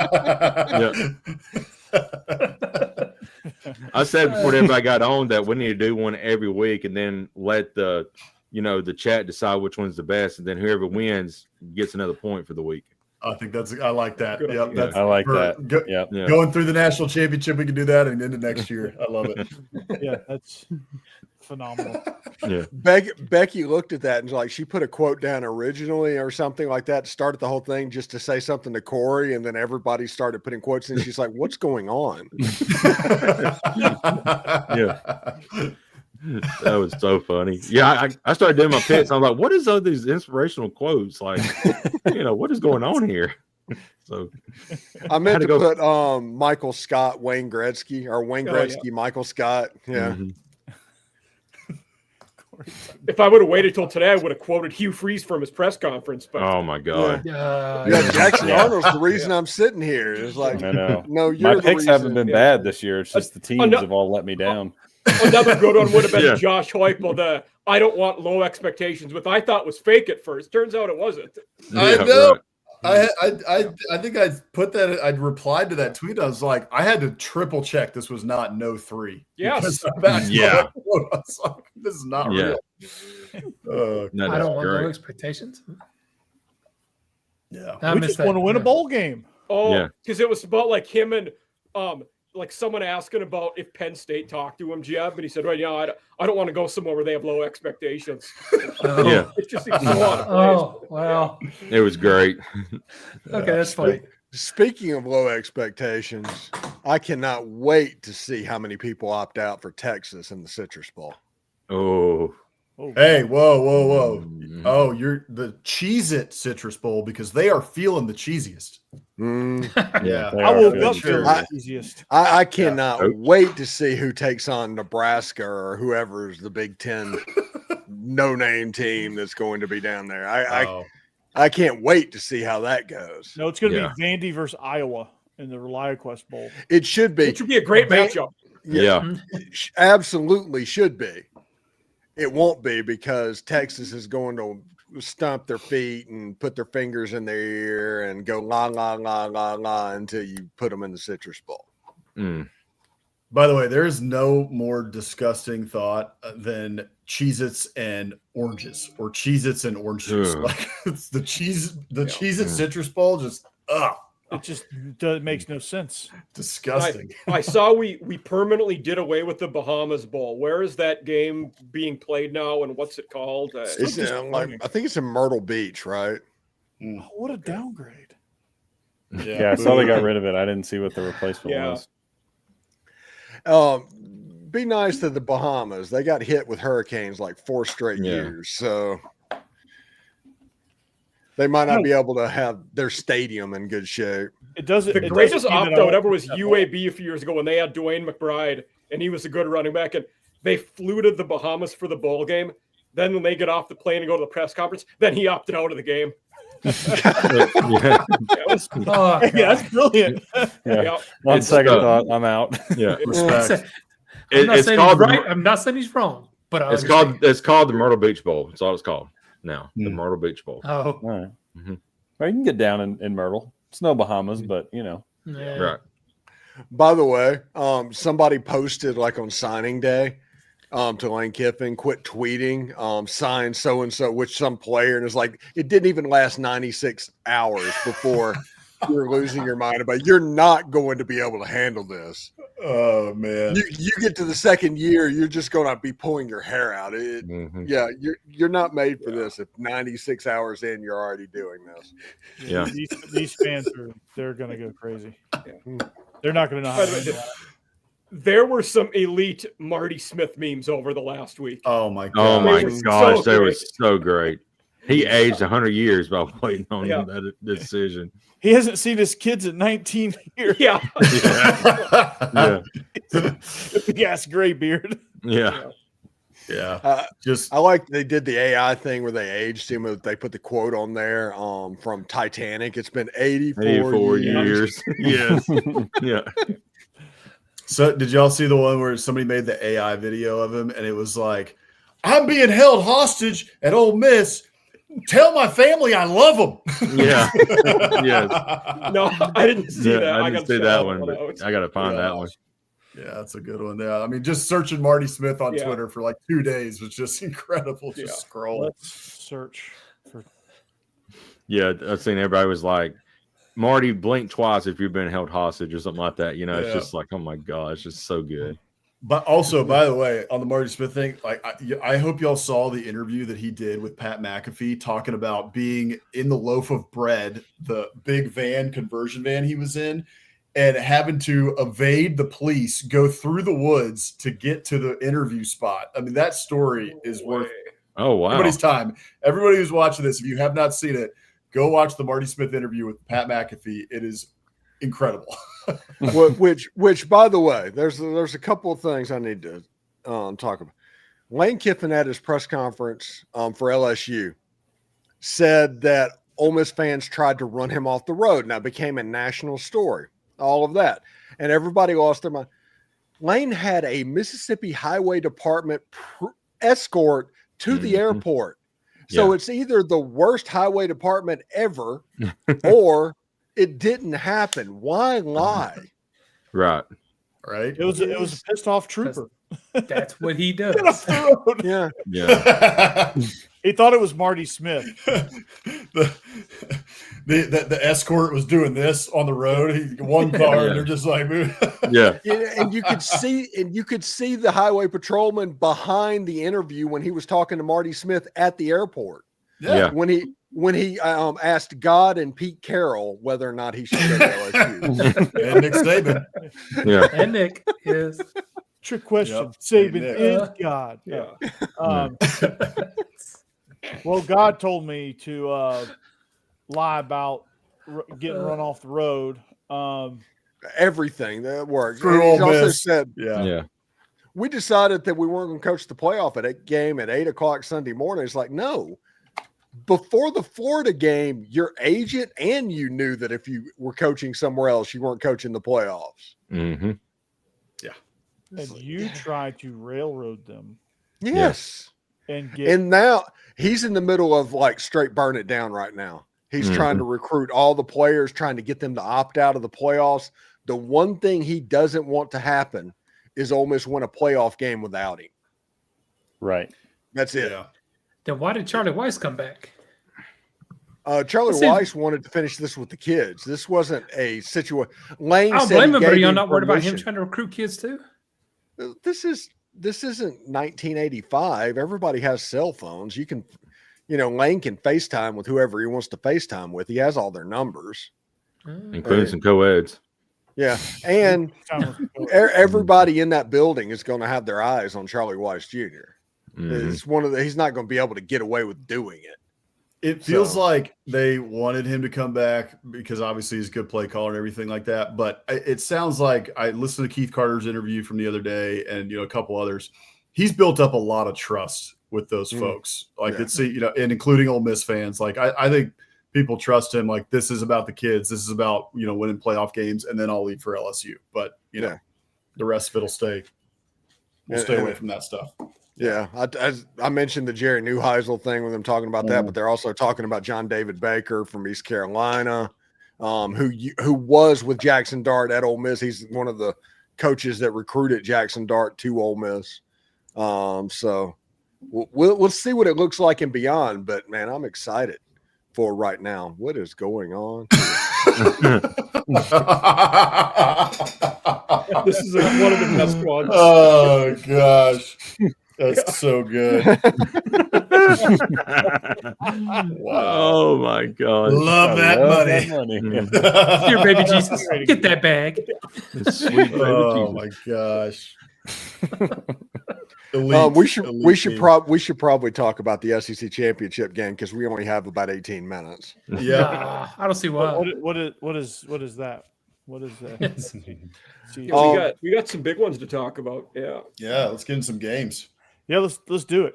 I said before everybody got on that we need to do one every week and then let the chat decide which one's the best, and then whoever wins gets another point for the week. I like that. Yep, I like that. Going through the national championship, we can do that, and into next year. I love it. Yeah, that's phenomenal. Yeah. Becky looked at that and like she put a quote down originally or something like that, started the whole thing just to say something to Corey, and then everybody started putting quotes in. She's like, "What's going on?" Yeah. That was so funny. Yeah, I started doing my picks. I'm like, what is all these inspirational quotes? Like, what is going on here? So I meant to put Michael Scott, Wayne Gretzky, or Wayne Gretzky, Michael Scott. Yeah. Mm-hmm. If I would have waited till today, I would have quoted Hugh Freeze from his press conference. But oh my god, Jackson Arnold's the reason I'm sitting here. It's like, I know. No, you're my picks haven't been bad this year. It's just the teams have all let me down. Another good one would have been Josh Heupel. I don't want low expectations, which I thought was fake at first. Turns out it wasn't. I know. I think I put that. I'd replied to that tweet. I was like, I had to triple check this was not no 3. Yes. Yeah. I was like, this is not Yeah. real. No, I that's don't want no great. expectations. Yeah. I We missed just that. want to win a Yeah. bowl game. Oh, Yeah. because it was about like him and like someone asking about if Penn State talked to him, Jeb, and he said, "Right, yeah, I don't want to go somewhere where they have low expectations." Oh. Yeah. It's just it's a lot of plays. Oh, wow. It was great. Okay, that's funny. Speaking of low expectations, I cannot wait to see how many people opt out for Texas in the Citrus Bowl. Oh. Oh, Hey, whoa. Mhm. Oh, you're the Cheez-It Citrus Bowl because they are feeling the cheesiest. Mm, Yeah. They I are woke feeling up sure. feeling I- the easiest. I cannot Coach. wait to see who takes on Nebraska or whoever's the Big Ten no-name team that's going to be down there. I can't wait to see how that goes. No, it's going to Yeah. be Vandy versus Iowa in the ReliaQuest Bowl. It should be. Which would be a great Van- matchup. Yeah. Absolutely should be. It won't be because Texas is going to stomp their feet and put their fingers in their ear and go la la la la la until you put them in the Citrus Bowl. Mm. By the way, there is no more disgusting thought than Cheez-Its and oranges or Cheez-Its and orange juice. Ugh. Like it's the Cheez-It Citrus Bowl just It just makes no sense. disgusting. I saw we permanently did away with the Bahamas Bowl. Where is that game being played now, and what's it called? It's in, disappointing. I think it's in Myrtle Beach, right? Oh, what a downgrade. Yeah, I saw they got rid of it. I didn't see what the replacement Yeah. was. Be nice to the Bahamas. They got hit with hurricanes like 4 straight Yeah. years, so they might not be able to have their stadium in good shape. It doesn't. The it greatest doesn't mean that opt I out won't ever was pick that bowl. UAB a few years ago when they had Dwayne McBride and he was a good running back, and they flew to the Bahamas for the bowl game. Then when they get off the plane and go to the press conference, then he opted out of the game. Yeah. That was, Oh, Yeah, that's brilliant. Yeah. yeah. On It's, second uh, thought, I'm out. Yeah. Respect. I'm not It's saying called he's the right. I'm not saying he's wrong, but I It's understand. called the Myrtle Beach Bowl. That's all it's called now. The Hmm. Myrtle Beach Bowl. Oh, All right. Mhm. Well, you can get down in Myrtle. It's no Bahamas, but yeah. Right. By the way, somebody posted like on signing day to Lane Kiffin, quit tweeting, sign so and so, which some player, and it's like it didn't even last 96 hours before you're losing your mind about you're not going to be able to handle this. Oh man. You get to the second year, you're just going to be pulling your hair out. Mhm. Yeah, you're not made for this. If 96 hours in, you're already doing this. Yeah. These fans they're going to go crazy. They're not going to know how By to the way, handle that. There were some elite Marty Smith memes over the last week. Oh my god. Oh my They were so gosh, they were great. so great. He aged 100 years by waiting on Yeah. that decision. He hasn't seen his kids in 19 years. Yeah. Yeah. Big ass gray beard. Yeah. Yeah. Just I like they did the AI thing where they aged him. They put the quote on there from Titanic. It's been 84 years. Yes. Yeah. so did y'all see the one where somebody made the AI video of him and it was like, I'm being held hostage at Ole Miss. Tell my family I love them. Yeah. Yes. No, I didn't see Yeah, that. I gotta didn't see check that one, out. but I got to find that one. Yeah, that's a good one. Yeah. I mean, just searching Marty Smith on Yeah. Twitter for like 2 days was just incredible. Just Yeah. scroll. Let's search for. Yeah, I've seen everybody was like, Marty, blink twice if you've been held hostage or something like that. You know, it's Yeah. just like, oh my God, it's just so good. But also, by the way, on the Marty Smith thing, like I hope y'all saw the interview that he did with Pat McAfee talking about being in the loaf of bread, the big van, conversion van he was in, and having to evade the police, go through the woods to get to the interview spot. I mean, that story is worth Oh, wow. everybody's time. Everybody who's watching this, if you have not seen it, go watch the Marty Smith interview with Pat McAfee. It is incredible. which by the way, there's a couple of things I need to talk about. Lane Kiffin at his press conference for LSU said that Ole Miss fans tried to run him off the road. Now it became a national story, all of that, and everybody lost their mind. Lane had a Mississippi Highway Department escort to the airport. So Yeah. it's either the worst highway department ever or it didn't happen. Why lie? Right. Right. It was a pissed off trooper. That's what he Get off does. the road. Yeah. Yeah. He thought it was Marty Smith. the escort was doing this on the road. One car, Yeah. and they're just like, Yeah. Yeah, and you could see the highway patrolman behind the interview when he was talking to Marty Smith at the airport. Yeah. When he asked God and Pete Carroll whether or not he should go to LSU. and Nick Saban. Yeah. And Nick is. Trick question. Yep. Saban Nick. is God. Yeah. Well, God told me to lie about getting run off the road. Everything that worked. Screw And he Ole also Miss. said Yeah. Yeah. we decided that we weren't going to coach the playoff at a game at 8:00 Sunday morning. It's like, no. Before the Florida game, your agent and you knew that if you were coaching somewhere else, you weren't coaching the playoffs. Mm-hmm. And you tried to railroad them Yes. and get And now he's in the middle of like straight burn it down right now. He's trying to recruit all the players, trying to get them to opt out of the playoffs. The one thing he doesn't want to happen is Ole Miss win a playoff game without him. Right. That's it. Yeah. Then why did Charlie Weiss come back? Charlie See- Weiss wanted to finish this with the kids. This wasn't a situation. Lane I don't said blame he him, but are gave y'all him not worried about him permission. trying to recruit kids too? This isn't 1985. Everybody has cell phones. You can, Lane can FaceTime with whoever he wants to FaceTime with. He has all their numbers. Including some co-eds. Yeah. And everybody in that building is going to have their eyes on Charlie Weiss Jr. Mhm. It's he's not going to be able to get away with doing it. It feels So- like they wanted him to come back because obviously he's a good play caller and everything like that. But it sounds like I listened to Keith Carter's interview from the other day and, a couple others. He's built up a lot of trust with those folks. Like Yeah. and including Ole Miss fans. Like I think people trust him. Like this is about the kids. This is about, winning playoff games, and then I'll leave for LSU. But, Yeah. the rest of it'll stay. We'll And- stay and- away from that stuff. Yeah, I mentioned the Jerry Neuheisel thing with them talking about that, but they're also talking about John David Baker from East Carolina, who was with Jackson Dart at Ole Miss. He's one of the coaches that recruited Jackson Dart to Ole Miss. So we'll see what it looks like and beyond. But man, I'm excited for right now. What is going on? This is one of the best ones. Oh gosh, that's so good. Wow, Oh my God. love that money. Mhm. Here, baby Jesus, get that bag. Sweet baby Oh Jesus. my gosh. Elite, we should team. probably talk about the SEC championship game because we only have about 18 minutes. Yeah. I don't see why. what is that? What is that? See, Yeah, we got some big ones to talk about. Yeah. Yeah, let's get in some games. yeah, let's do it.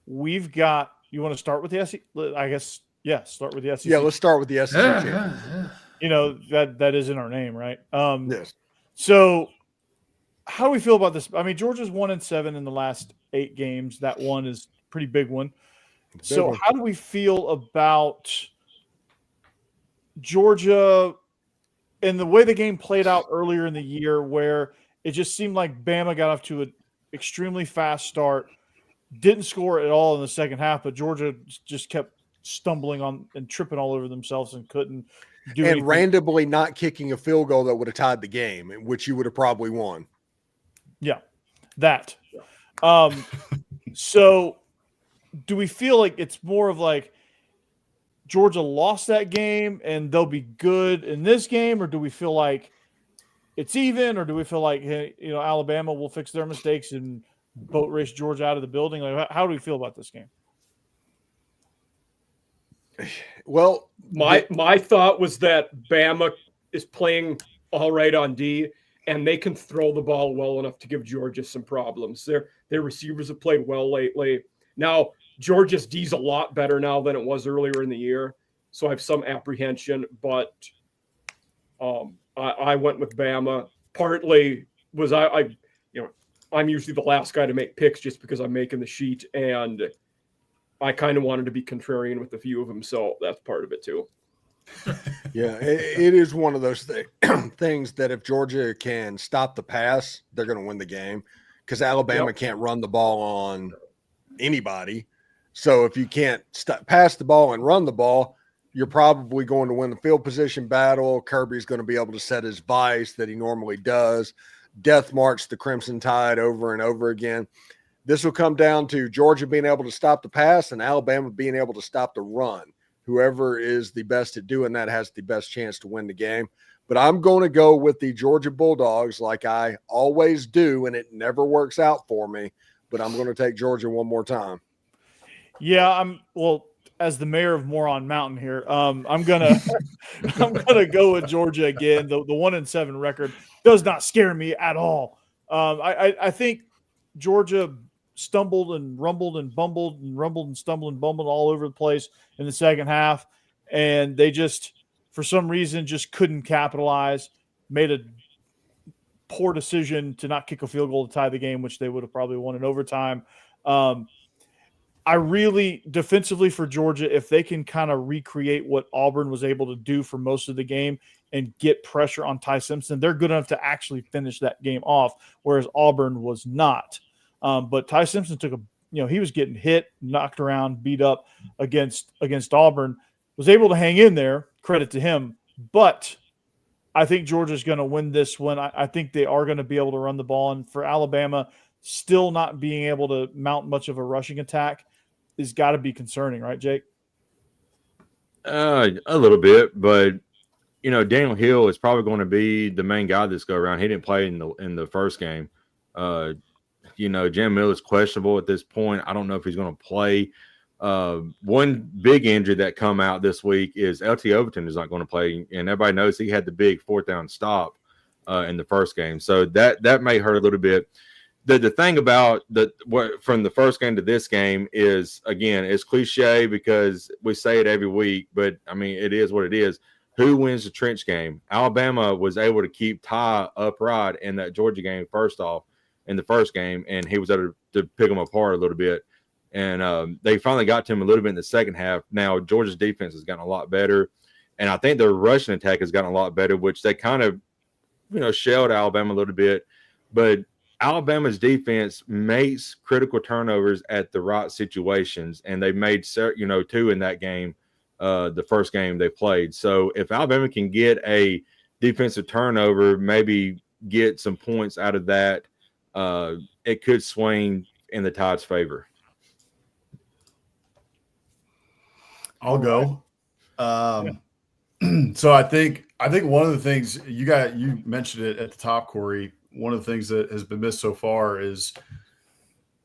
We've got. You want to start with the SEC? I guess. Yeah, start with the SEC. Yeah, let's start with the SEC Yeah, championship. yeah. that is in our name, right? Yes. So, how do we feel about this? I mean, Georgia's 1-7 in the last 8 games. That one is a pretty big one. So, one. how do we feel about Georgia and the way the game played out earlier in the year, where it just seemed like Bama got off to an extremely fast start, didn't score at all in the second half, but Georgia just kept stumbling on and tripping all over themselves and couldn't do And anything. randomly not kicking a field goal that would have tied the game, which you would have probably won. Yeah, that. So do we feel like it's more of like Georgia lost that game and they'll be good in this game, or do we feel like it's even, or do we feel like, hey, Alabama will fix their mistakes and boat race Georgia out of the building? Like, how do we feel about this game? Well, My thought was that Bama is playing all right on D, and they can throw the ball well enough to give Georgia some problems. Their receivers have played well lately. Now, Georgia's D's a lot better now than it was earlier in the year, so I have some apprehension. But I went with Bama. Partly was I'm usually the last guy to make picks just because I'm making the sheet, and I kind of wanted to be contrarian with a few of them, so that's part of it too. Yeah, it is one of those things that if Georgia can stop the pass, they're going to win the game because Alabama can't run the ball on anybody. So if you can't pass the ball and run the ball, you're probably going to win the field position battle. Kirby's going to be able to set his vice that he normally does, death march the Crimson Tide over and over again. This will come down to Georgia being able to stop the pass and Alabama being able to stop the run. Whoever is the best at doing that has the best chance to win the game. But I'm going to go with the Georgia Bulldogs like I always do, and it never works out for me. But I'm going to take Georgia one more time. Yeah, as the mayor of Moron Mountain here, I'm gonna go with Georgia again. The 1-7 record does not scare me at all. I think Georgia stumbled and rumbled and bumbled and rumbled and stumbled and bumbled all over the place in the second half, and they just, for some reason, just couldn't capitalize. Made a poor decision to not kick a field goal to tie the game, which they would have probably won in overtime. I really, defensively for Georgia, if they can kind of recreate what Auburn was able to do for most of the game and get pressure on Ty Simpson, they're good enough to actually finish that game off, whereas Auburn was not. But Ty Simpson he was getting hit, knocked around, beat up against Auburn, was able to hang in there, credit to him. But I think Georgia's going to win this one. I think they are going to be able to run the ball. And for Alabama, still not being able to mount much of a rushing attack has got to be concerning, right, Jake? A little bit, but Daniel Hill is probably going to be the main guy this go around. He didn't play in the first game. Jam Miller is questionable at this point. I don't know if he's going to play. One big injury that come out this week is LT Overton is not going to play, and everybody knows he had the big 4th down stop in the first game, so that may hurt a little bit. The thing about from the first game to this game is, again, it's cliche because we say it every week, but I mean, it is what it is. Who wins the trench game? Alabama was able to keep Ty upright in that Georgia game first off in the first game, and he was able to pick them apart a little bit. And they finally got to him a little bit in the second half. Now, Georgia's defense has gotten a lot better, and I think their rushing attack has gotten a lot better, which they kind of, shelled Alabama a little bit. But Alabama's defense makes critical turnovers at the right situations, and they made 2 in that game, the first game they played. So if Alabama can get a defensive turnover, maybe get some points out of that, it could swing in the Tide's favor. I'll go. So I think one of the things you mentioned it at the top, Corey. One of the things that has been missed so far is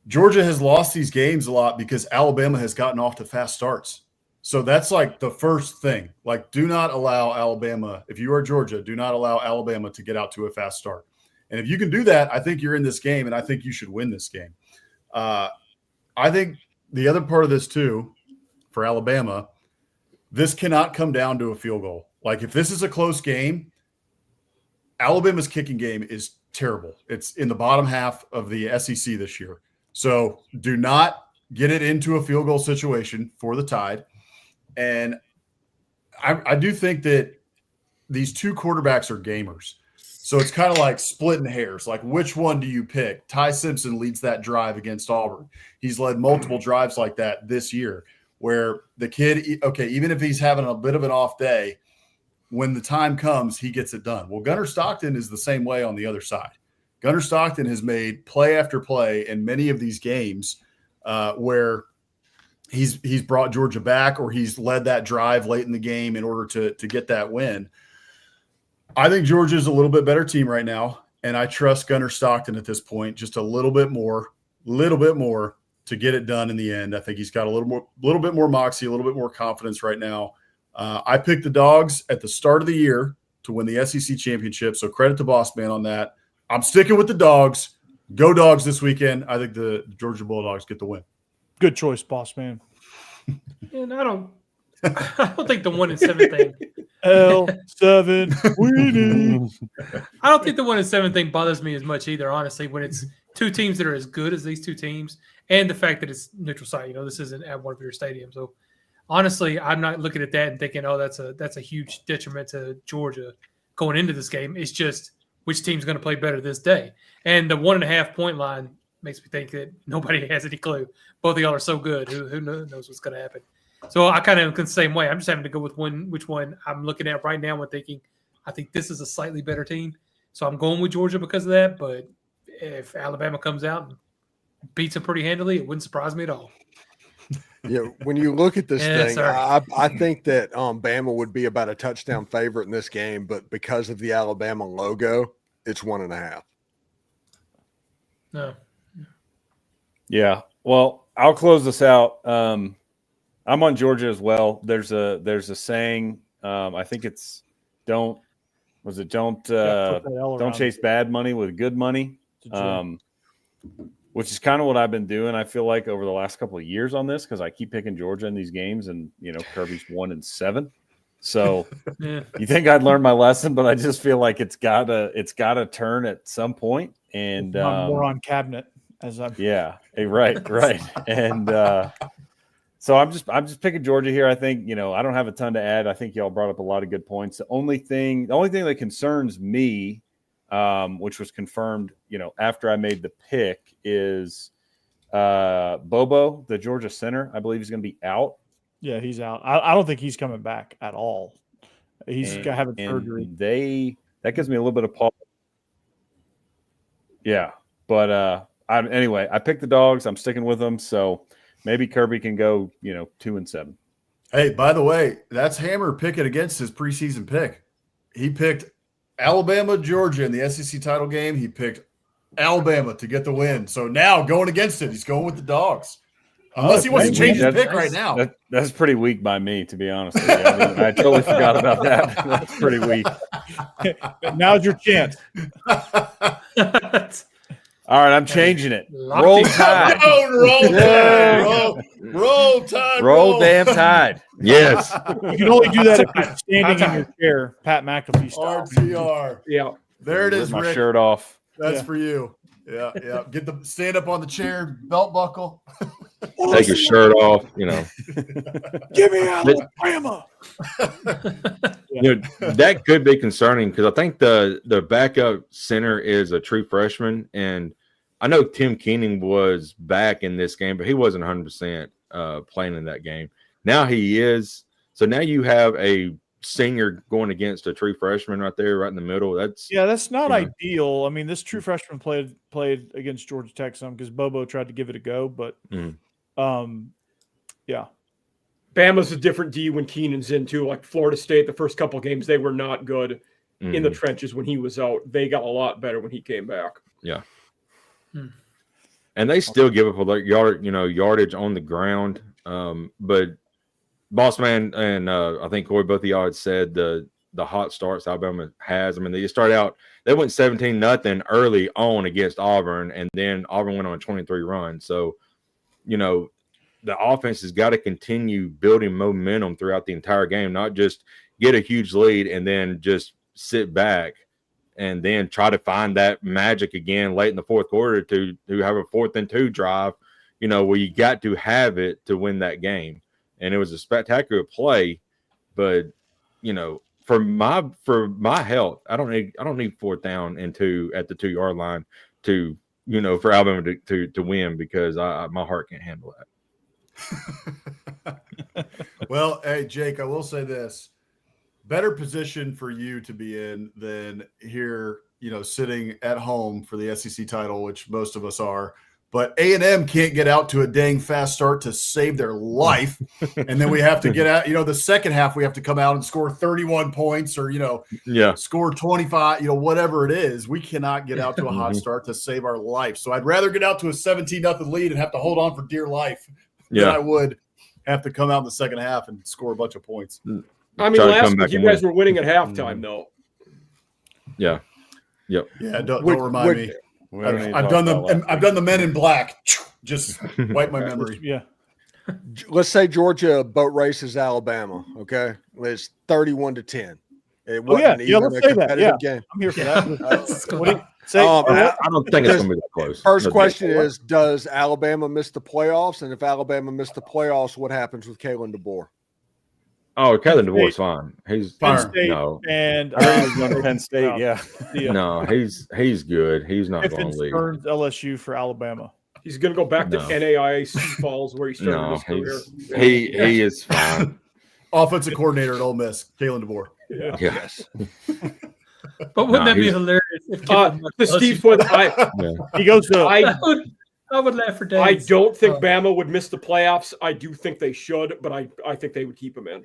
Georgia has lost these games a lot because Alabama has gotten off to fast starts. So that's like the first thing. Like, do not allow Alabama, if you are Georgia, do not allow Alabama to get out to a fast start. And if you can do that, I think you're in this game, and I think you should win this game. I think the other part of this too, for Alabama, this cannot come down to a field goal. Like, if this is a close game, Alabama's kicking game is terrible. It's in the bottom half of the SEC this year. So do not get it into a field goal situation for the Tide. And I do think that these two quarterbacks are gamers. So it's kind of like splitting hairs. Like, which one do you pick? Ty Simpson leads that drive against Auburn. He's led multiple drives like that this year where the kid, okay, even if he's having a bit of an off day, when the time comes, he gets it done. Well, Gunnar Stockton is the same way on the other side. Gunnar Stockton has made play after play in many of these games where he's brought Georgia back or he's led that drive late in the game in order to get that win. I think Georgia's a little bit better team right now, and I trust Gunnar Stockton at this point just a little bit more to get it done in the end. I think he's got a little bit more moxie, a little bit more confidence right now. I picked the Dogs at the start of the year to win the SEC championship, so credit to Boss Man on that. I'm sticking with the Dogs. Go Dogs this weekend. I think the Georgia Bulldogs get the win. Good choice, Boss Man. And I don't think the 1-7 thing. L7 winning. I don't think the 1-7 thing bothers me as much either. Honestly, when it's two teams that are as good as these two teams, and the fact that it's neutral site. This isn't at one of your stadiums. So honestly, I'm not looking at that and thinking, oh, that's a huge detriment to Georgia going into this game. It's just which team's going to play better this day. And the 1.5 point line makes me think that nobody has any clue. Both of y'all are so good. Who knows what's going to happen? So I kind of am the same way. I'm just having to go with which one I'm looking at right now and thinking, I think this is a slightly better team. So I'm going with Georgia because of that. But if Alabama comes out and beats them pretty handily, it wouldn't surprise me at all. Yeah, when you look at this thing, sorry. I think that Bama would be about a touchdown favorite in this game, but because of the Alabama logo, it's 1.5. No. Yeah. Well, I'll close this out. I'm on Georgia as well. There's a saying. I think it's don't chase bad money with good money. Which is kind of what I've been doing. I feel like over the last couple of years on this, because I keep picking Georgia in these games, and Kirby's 1-7. So you think I'd learn my lesson, but I just feel like it's gotta turn at some point. And more on cabinet as I'm. Yeah, right. And so I'm just picking Georgia here. I think I don't have a ton to add. I think y'all brought up a lot of good points. The only thing that concerns me, which was confirmed, after I made the pick, is Bobo, the Georgia center. I believe he's going to be out. Yeah, he's out. I don't think he's coming back at all. He's got to have a surgery. That gives me a little bit of pause. Yeah, but anyway, I picked the Dogs. I'm sticking with them. So maybe Kirby can go, 2-7. Hey, by the way, that's Hammer picking against his preseason pick. He picked Alabama, Georgia in the SEC title game. He picked Alabama to get the win. So now going against it, he's going with the Dogs. Unless he wants to change his pick right now. That's pretty weak by me, to be honest with you. I totally forgot about that. That's pretty weak. Now's your chance. All right, I'm changing it. Roll Tide. Roll Tide. Roll damn Tide. Yes. You can only do that if you're standing in your chair, Pat McAfee style. RTR. Yeah. There it is, my Rick. shirt off. That's for you. Yeah. Stand up on the chair, belt buckle. Take your shirt off, Give me Alabama. That could be concerning because I think the backup center is a true freshman, and I know Tim Keening was back in this game, but he wasn't 100% playing in that game. Now he is. So now you have a senior going against a true freshman right there, right in the middle. That's not ideal. I mean, this true freshman played against Georgia Tech some because Bobo tried to give it a go, but yeah. Bama's a different D when Keenan's in too. Like Florida State, the first couple games they were not good in the trenches when he was out. They got a lot better when he came back. Yeah. And they still give up a yardage on the ground. But Boss Man and I think Corey, both of y'all had said the hot starts Alabama has. I mean, they started out, they went 17-0 early on against Auburn, and then Auburn went on a 23 run. So, the offense has got to continue building momentum throughout the entire game, not just get a huge lead and then just sit back and then try to find that magic again late in the fourth quarter to have a 4th and 2 drive, where you got to have it to win that game. And it was a spectacular play, but for my health, I don't need 4th down and 2 at the 2-yard line to for Alabama to win because my heart can't handle that. Well, hey Jake, I will say this: better position for you to be in than here, sitting at home for the SEC title, which most of us are. But A&M can't get out to a dang fast start to save their life. And then we have to get out, the second half, we have to come out and score 31 points or, score 25, whatever it is. We cannot get out to a hot start to save our life. So I'd rather get out to a 17-0 lead and have to hold on for dear life than I would have to come out in the second half and score a bunch of points. I mean, last week you guys were winning at halftime, though. Yeah. Yep. Yeah, don't remind me. I've done the Men in Black. Just wipe my memory. Yeah. Let's say Georgia boat races Alabama. Okay, it's 31-10. It wasn't even let's a say that. Yeah, game. I'm here for that. Say, I don't think it's going to be that close. First No, question is, does Alabama miss the playoffs? And if Alabama missed the playoffs, what happens with Kalen DeBoer? Oh, Kellen DeBoer's fine. He's Penn Fire. State no, and I heard he was going to Penn State. Yeah. no, he's good. He's not Piffin going to leave. Stearns LSU for Alabama. He's going to go back No. to NAIA Sioux Falls where he started No, his career. he is fine. Offensive coordinator at Ole Miss, Kalen DeBoer. Yeah. Yes. But wouldn't that be he's- hilarious? If To Steve's point, Yeah. He goes to I would laugh for days. I don't think Oh. Bama would miss the playoffs. I do think they should, but I think they would keep him in.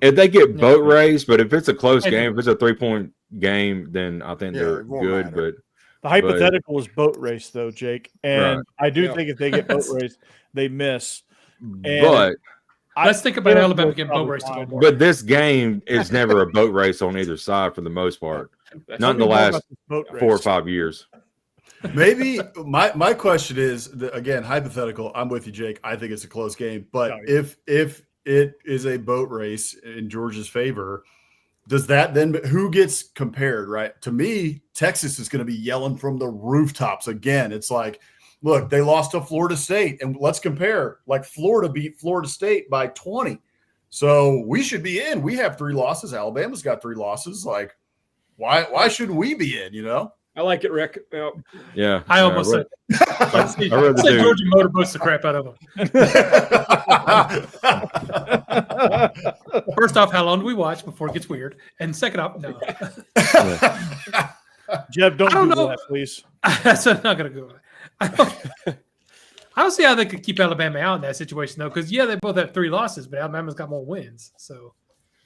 If they get boat race, but if it's a close I game, if it's a 3-point game, then I think Yeah, they're it won't good. matter. the hypothetical is boat race, though, Jake. And Right. I do Yeah. think if they get boat race, they miss. And But Let's think about I- Alabama getting boat race to go more. but this game is never a boat race on either side for the most part. That's Not in the Tell me more last about this boat race. 4 or 5 years. Maybe my question is again hypothetical. I'm with you, Jake. I think it's a close game, but Oh, yeah. if it is a boat race in Georgia's favor, does that then who gets compared? Right, to me, Texas is going to be yelling from the rooftops again. It's like, look, they lost to Florida State, and let's compare. Like Florida beat Florida State by 20, so we should be in. We have 3 losses. Alabama's got 3 losses. Like, why shouldn't we be in? You know. I like it, Rick. Yeah. Yeah. I almost I said, I rather do. Georgia motorboats the crap out of them. First off, how long do we watch before it gets weird? And second off, no. Jeb, don't I don't do know. that, please. That's not going to go. I don't see how they could keep Alabama out in that situation, though, because, yeah, they both have 3 losses, but Alabama's got more wins. So,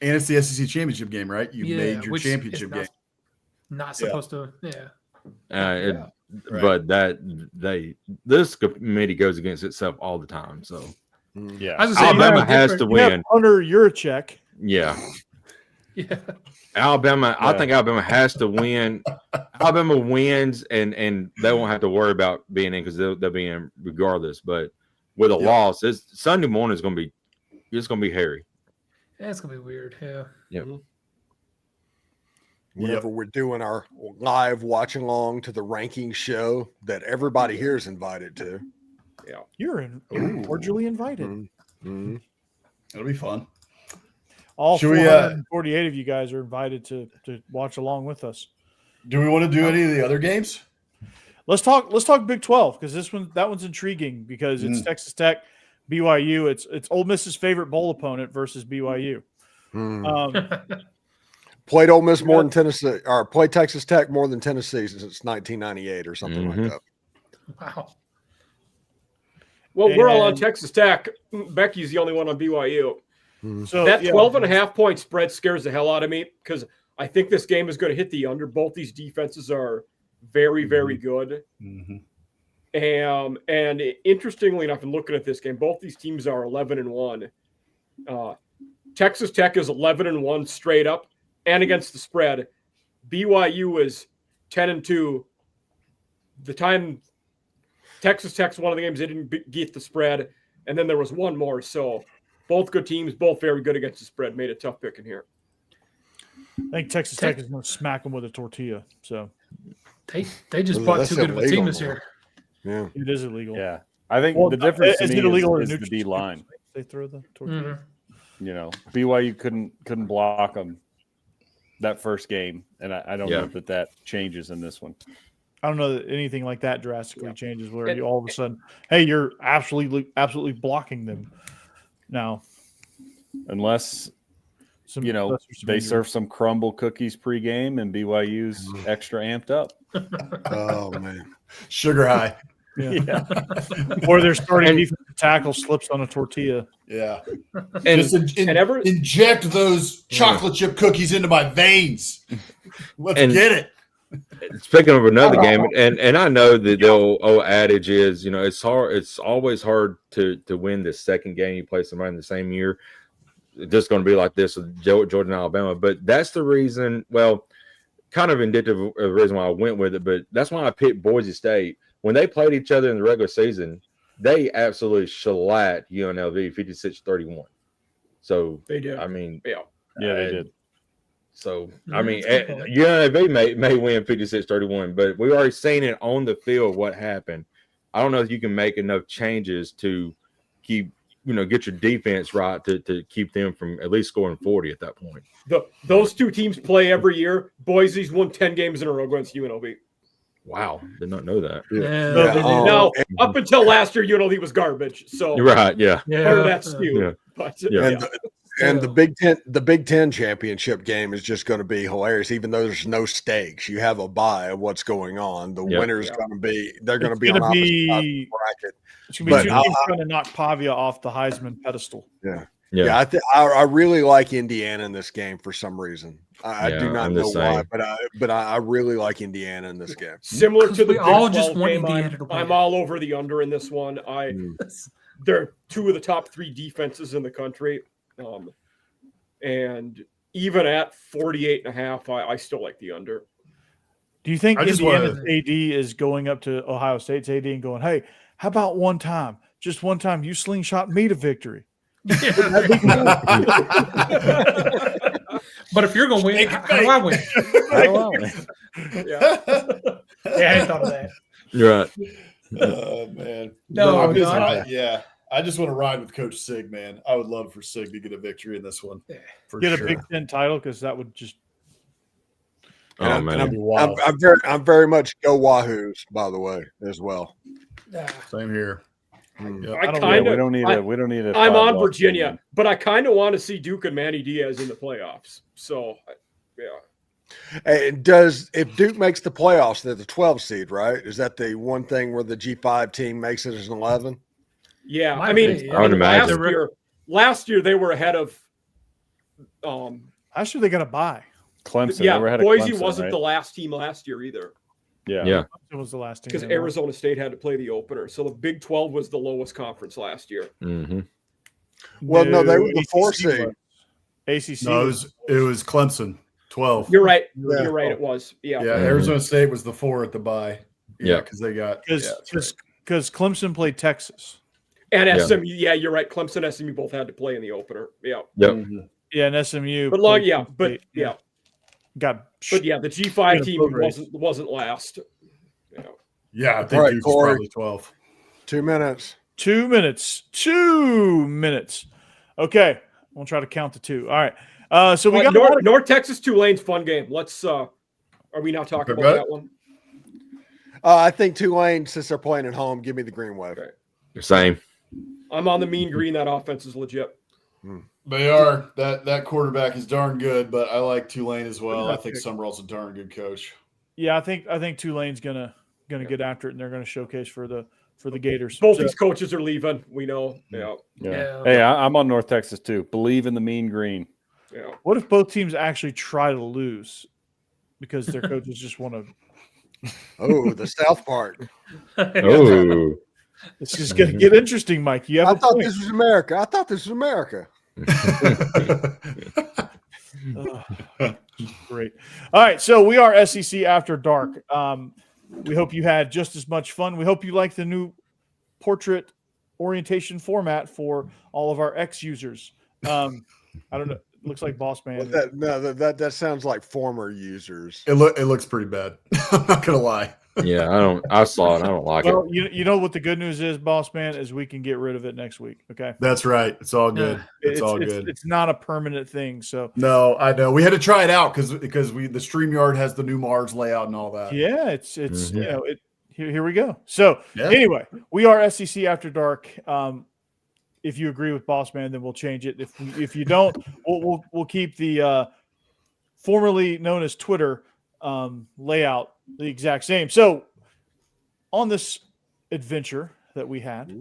And it's the SEC championship game, right? You yeah, made your which championship is game. not supposed to, yeah. Right. Right. But this committee goes against itself all the time. So Yeah. I was gonna say, you Alabama have has to different- You have win. Hunter Yurachek. Yeah. Yeah. Alabama, I Yeah. think Alabama has to win. Alabama wins, and they won't have to worry about being in because they'll be in regardless. But with a loss, Sunday morning is going to be hairy. That's going to be weird. Yeah. Whenever we're doing our live watching along to the ranking show that everybody here is invited to. You're cordially invited. Mm-hmm. It'll be fun. All Should we, 448 of you guys are invited to watch along with us. Do we want to do any of the other games? Let's talk Big 12 because that one's intriguing because it's Texas Tech, BYU. It's Ole Miss's favorite bowl opponent versus BYU. Played Ole Miss more than Tennessee, or played Texas Tech more than Tennessee since 1998 or something like that. Wow. Well, we're all on And- Texas Tech. Becky's the only one on BYU. So That yeah, 12.5 point spread scares the hell out of me because I think this game is going to hit the under. Both these defenses are very, very good. And interestingly enough, in looking at this game, both these teams are 11-1. Texas Tech is 11-1 straight up and against the spread. BYU is 10-2. The time Texas Tech's one of the games they didn't get the spread, and then there was one more. So both good teams, both very good against the spread. Made a tough pick in here. I think Texas Tech is going to smack them with a tortilla. So They just Well, bought that's too good of a illegal team this now. year. Yeah. it is illegal. Yeah. I think Well, the difference to is me it illegal or is the neutral? D line. They throw the tortilla. You know, BYU couldn't block them that first game, and I don't know that changes in this one. I don't know that anything like that drastically changes where And- you all of a sudden, hey, you're absolutely blocking them now. Unless Some, you know unless there's some they injury. serve some crumble cookies pregame and BYU's extra amped up. Oh man. Sugar high. Yeah. Or their starting defensive tackle slips on a tortilla. Yeah. And, Just inject those chocolate chip cookies into my veins. Let's And- get it. speaking of another game, and I know that the old adage is, you know, it's hard. It's always hard to win the second game you play somebody in the same year. It's just going to be like this with Georgia and Alabama. But that's the reason. Well, kind of indicative of the reason why I went with it. But that's why I picked Boise State when they played each other in the regular season. They absolutely shellacked UNLV 56-31. So They did. I mean, Yeah. Yeah, they did. So I mean, That's a good point. UNLV may win 56-31, but we already seen it on the field what happened. I don't know if you can make enough changes to keep get your defense right to keep them from at least scoring 40 at that point. Those two teams play every year. Boise's won 10 games in a row against UNLV. Wow, did not know that. Yeah. Now, up until last year, UNLV was garbage. So You're right, yeah. part of that skew. Yeah. But Yeah. And the Big Ten championship game is just going to be hilarious. Even though there's no stakes, you have a buy of what's going on. The winner's going to be they're going to be on opposite sides of the bracket. It's going to be two teams trying to knock Pavia off the Heisman pedestal. Yeah. I really like Indiana in this game for some reason. I do not know why, but I really like Indiana in this game. Similar to the we all Big just 12 want game, Indiana to win. I'm all over the under in this one. They're two of the top 3 defenses in the country. And even at 48.5, I still like the under. Do you think Indiana's AD is going up to Ohio State's AD and going, hey, how about just one time, you slingshot me to victory? But if you're going to win, how do I win? Yeah, I hadn't thought of that. You're right. Oh, man. I just want to ride with Coach Sig, man. I would love for Sig to get a victory in this one. Get a Big Ten title, because that would just. Oh, man. I'm very much go Wahoos, by the way, as well. Same here. Yep. We don't need it. I'm on Virginia, but I kind of want to see Duke and Manny Diaz in the playoffs. So, And if Duke makes the playoffs, they're the 12 seed, right? Is that the one thing where the G5 team makes it as an 11? Yeah, I mean, last year they were ahead of. Last year they got a bye. Clemson. Yeah, Boise Clemson, wasn't right? the last team last year either. Yeah. It was the last team because Arizona State had to play the opener. So the Big 12 was the lowest conference last year. Mm-hmm. Well, no, they were the 4 seed. ACC. No, it was Clemson, 12. You're right. You're right. It was. Yeah. Yeah. Arizona State was the 4 at the bye. Yeah, because they got because Clemson played Texas and SMU. Yeah, you're right. Clemson, and SMU both had to play in the opener. Yeah. Yep. Mm-hmm. Yeah, and SMU. But the G5 team wasn't last. Yeah, I think Duke's probably 12. 2 minutes. 2 minutes. 2 minutes. Okay, we'll try to count to 2. All right. So we got North Texas Tulane's fun game. Let's. Are we not talking about that one? I think Tulane, since they're playing at home, give me the green wave. Okay. Same. I'm on the mean green. That offense is legit. They are. That quarterback is darn good, but I like Tulane as well. I think Summerall's a darn good coach. Yeah, I think Tulane's gonna get after it, and they're gonna showcase for the Gators. Both these coaches are leaving. We know. Yeah. Hey, I'm on North Texas too. Believe in the mean green. Yeah. What if both teams actually try to lose because their coaches just want to? Oh, the South Park. Oh, it's just going to get interesting, Mike. You have I thought this was America. Great. All right, so we are SEC After Dark. We hope you had just as much fun. We hope you like the new portrait orientation format for all of our ex-users. I don't know. It looks like Boss Man. That sounds like former users. It looks pretty bad. I'm not gonna lie. Yeah, I saw it. I don't like it. Well, you know what the good news is, Boss Man, is we can get rid of it next week. Okay. That's right. It's all good. It's all good. It's not a permanent thing. So no, I know we had to try it out because the StreamYard has the new Mars layout and all that. Yeah, it's here we go. So anyway, we are SEC After Dark. If you agree with Boss Man, then we'll change it. If you don't, we'll keep the formerly known as Twitter layout the exact same. So on this adventure that we had,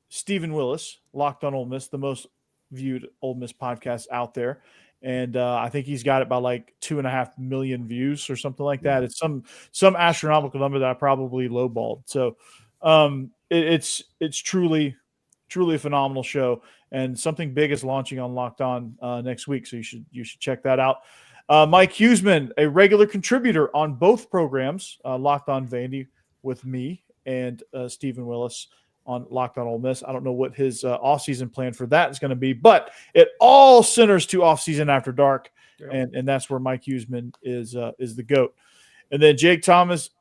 Stephen Willis, Locked on Ole Miss, the most viewed Ole Miss podcast out there, and I think he's got it by like 2.5 million views or something like that. It's some astronomical number that I probably lowballed. So it's truly a phenomenal show, and something big is launching on Locked On next week. So you should check that out. Mike Huseman, a regular contributor on both programs, Locked On Vandy with me and Stephen Willis on Locked On Ole Miss. I don't know what his offseason plan for that is going to be, but it all centers to offseason After Dark. and that's where Mike Huseman is the GOAT. And then Jake Thomas,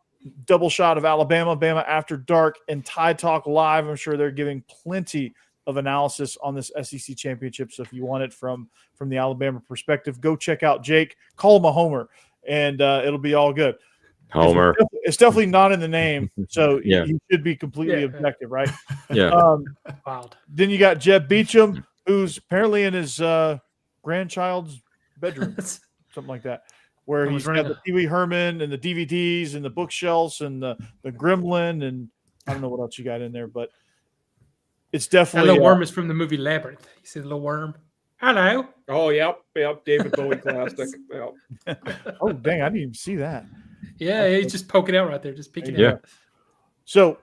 double shot of Alabama, Bama After Dark, and Tide Talk Live. I'm sure they're giving plenty of analysis on this SEC championship. So if you want it from the Alabama perspective, go check out Jake. Call him a homer, and it'll be all good. Homer. It's definitely not in the name, so Yeah. you should be completely objective, right? Yeah. Wild. Then you got Jeb Beecham, who's apparently in his grandchild's bedroom, something like that, where I was he's got running the Pee Wee Herman and the DVDs and the bookshelves and the Gremlin, and I don't know what else you got in there, but it's That definitely little worm is from the movie Labyrinth. You see the little worm? Hello. Oh, yep. David Bowie classic. Yep. Oh, dang, I didn't even see that. Yeah, he's just poking out right there, just peeking Yeah. out. So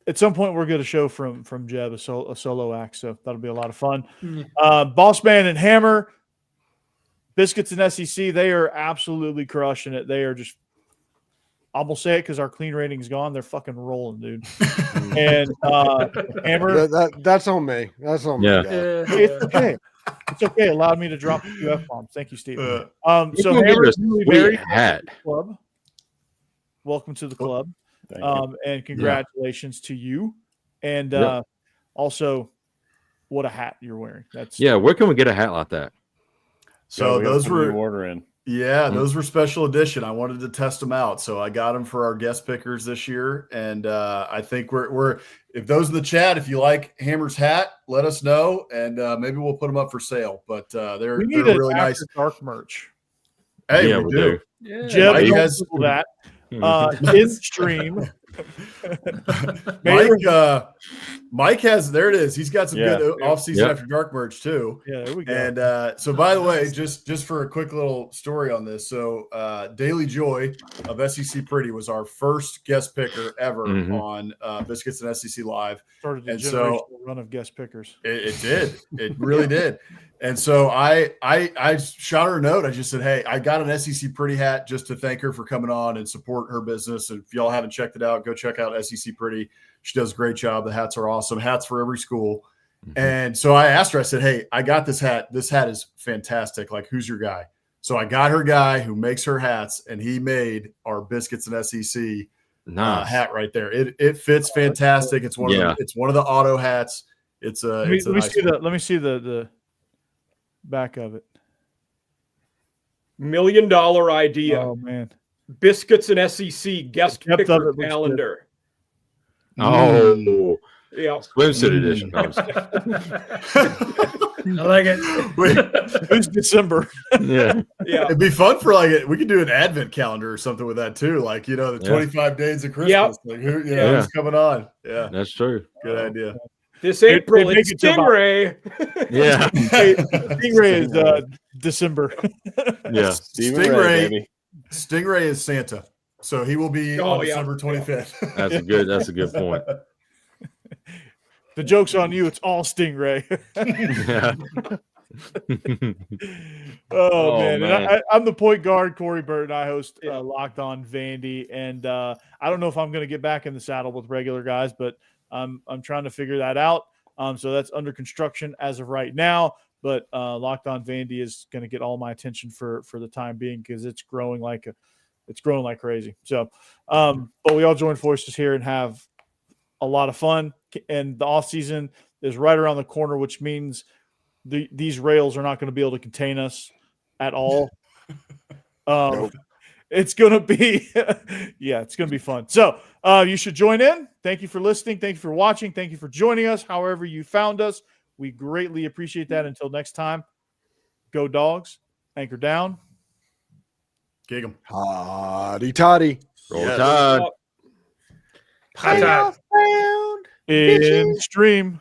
at some point, we're going to show from Jeb a solo act, so that'll be a lot of fun. Boss Man and Hammer, Biscuits and SEC, they are absolutely crushing it. They are just, I'm going to say it because our clean rating's gone. They're fucking rolling, dude. And Hammer, That's on me. That's on me. Yeah. guys. it's okay. It's okay. Allowed me to drop a few F-bombs. Thank you, Steve. You So can get Hammer, a newly sweet married, hat. club. Welcome to the club. Thank you. And congratulations to you. And also, what a hat you're wearing. That's Yeah, where can we get a hat like that? So we gotta those put a new were order in. those were special edition. I wanted to test them out, so I got them for our guest pickers this year. And I think we're if those in the chat, if you like Hammer's hat, let us know, and maybe we'll put them up for sale. But they're we need really an nice. After Dark merch. Hey, Yeah, we we do. do. Yeah. Jeb, Mike don't has- Google that. In stream. Mike has there it is. He's got some Yeah. good off-season Yeah. After Dark merch too. Yeah, there we go. And so, by the way, just for a quick little story on this, so Daily Joy of SEC Pretty was our first guest picker ever on Biscuits and SEC Live. Started the and generational so- run of guest pickers. It did, it really did. And so I shot her a note. I just said, hey, I got an SEC Pretty hat just to thank her for coming on and support her business. And if y'all haven't checked it out, go check out SEC Pretty. She does a great job. The hats are awesome. Hats for every school. And so I asked her, I said, hey, I got this hat. This hat is fantastic. Like, who's your guy? So I got her guy who makes her hats, and he made our Biscuits and SEC Nice. hat right there. It fits fantastic. It's one of the auto hats. It's a Let me nice see one. let me see the back of it. $1 million idea. Oh man. Biscuits and SEC guest The depth of picker it looks calendar. Oh, Yeah. swimsuit edition. No, I'm just I like it. Who's December? kidding. Yeah. Yeah. It'd be fun for we could do an advent calendar or something with that too. Like, the 25 days of Christmas. Yep. Like, who, Yeah. who's coming on? Yeah. That's true. Good idea. This They April, make it's it to about- Stingray. Yeah. Hey, Stingray is December. Yeah. Steven Ray, baby. Stingray is Santa. So he will be Oh, on yeah. December 25th. That's a good point. The joke's on you. It's all Stingray. Yeah. Oh, man. man. And I'm the point guard, Corey Burton. I host Locked On Vandy. And I don't know if I'm going to get back in the saddle with regular guys, but I'm trying to figure that out. So that's under construction as of right now. But Locked On Vandy is going to get all my attention for the time being because it's growing like crazy. So, but we all join forces here and have a lot of fun. And the off season is right around the corner, which means these rails are not going to be able to contain us at all. Nope. It's going to be, it's going to be fun. So you should join in. Thank you for listening. Thank you for watching. Thank you for joining us. However you found us, we greatly appreciate that. Until next time, go Dogs. Anchor down. Gig 'em. Hotty toddy. Roll Yes. Tide. High tide. In stream.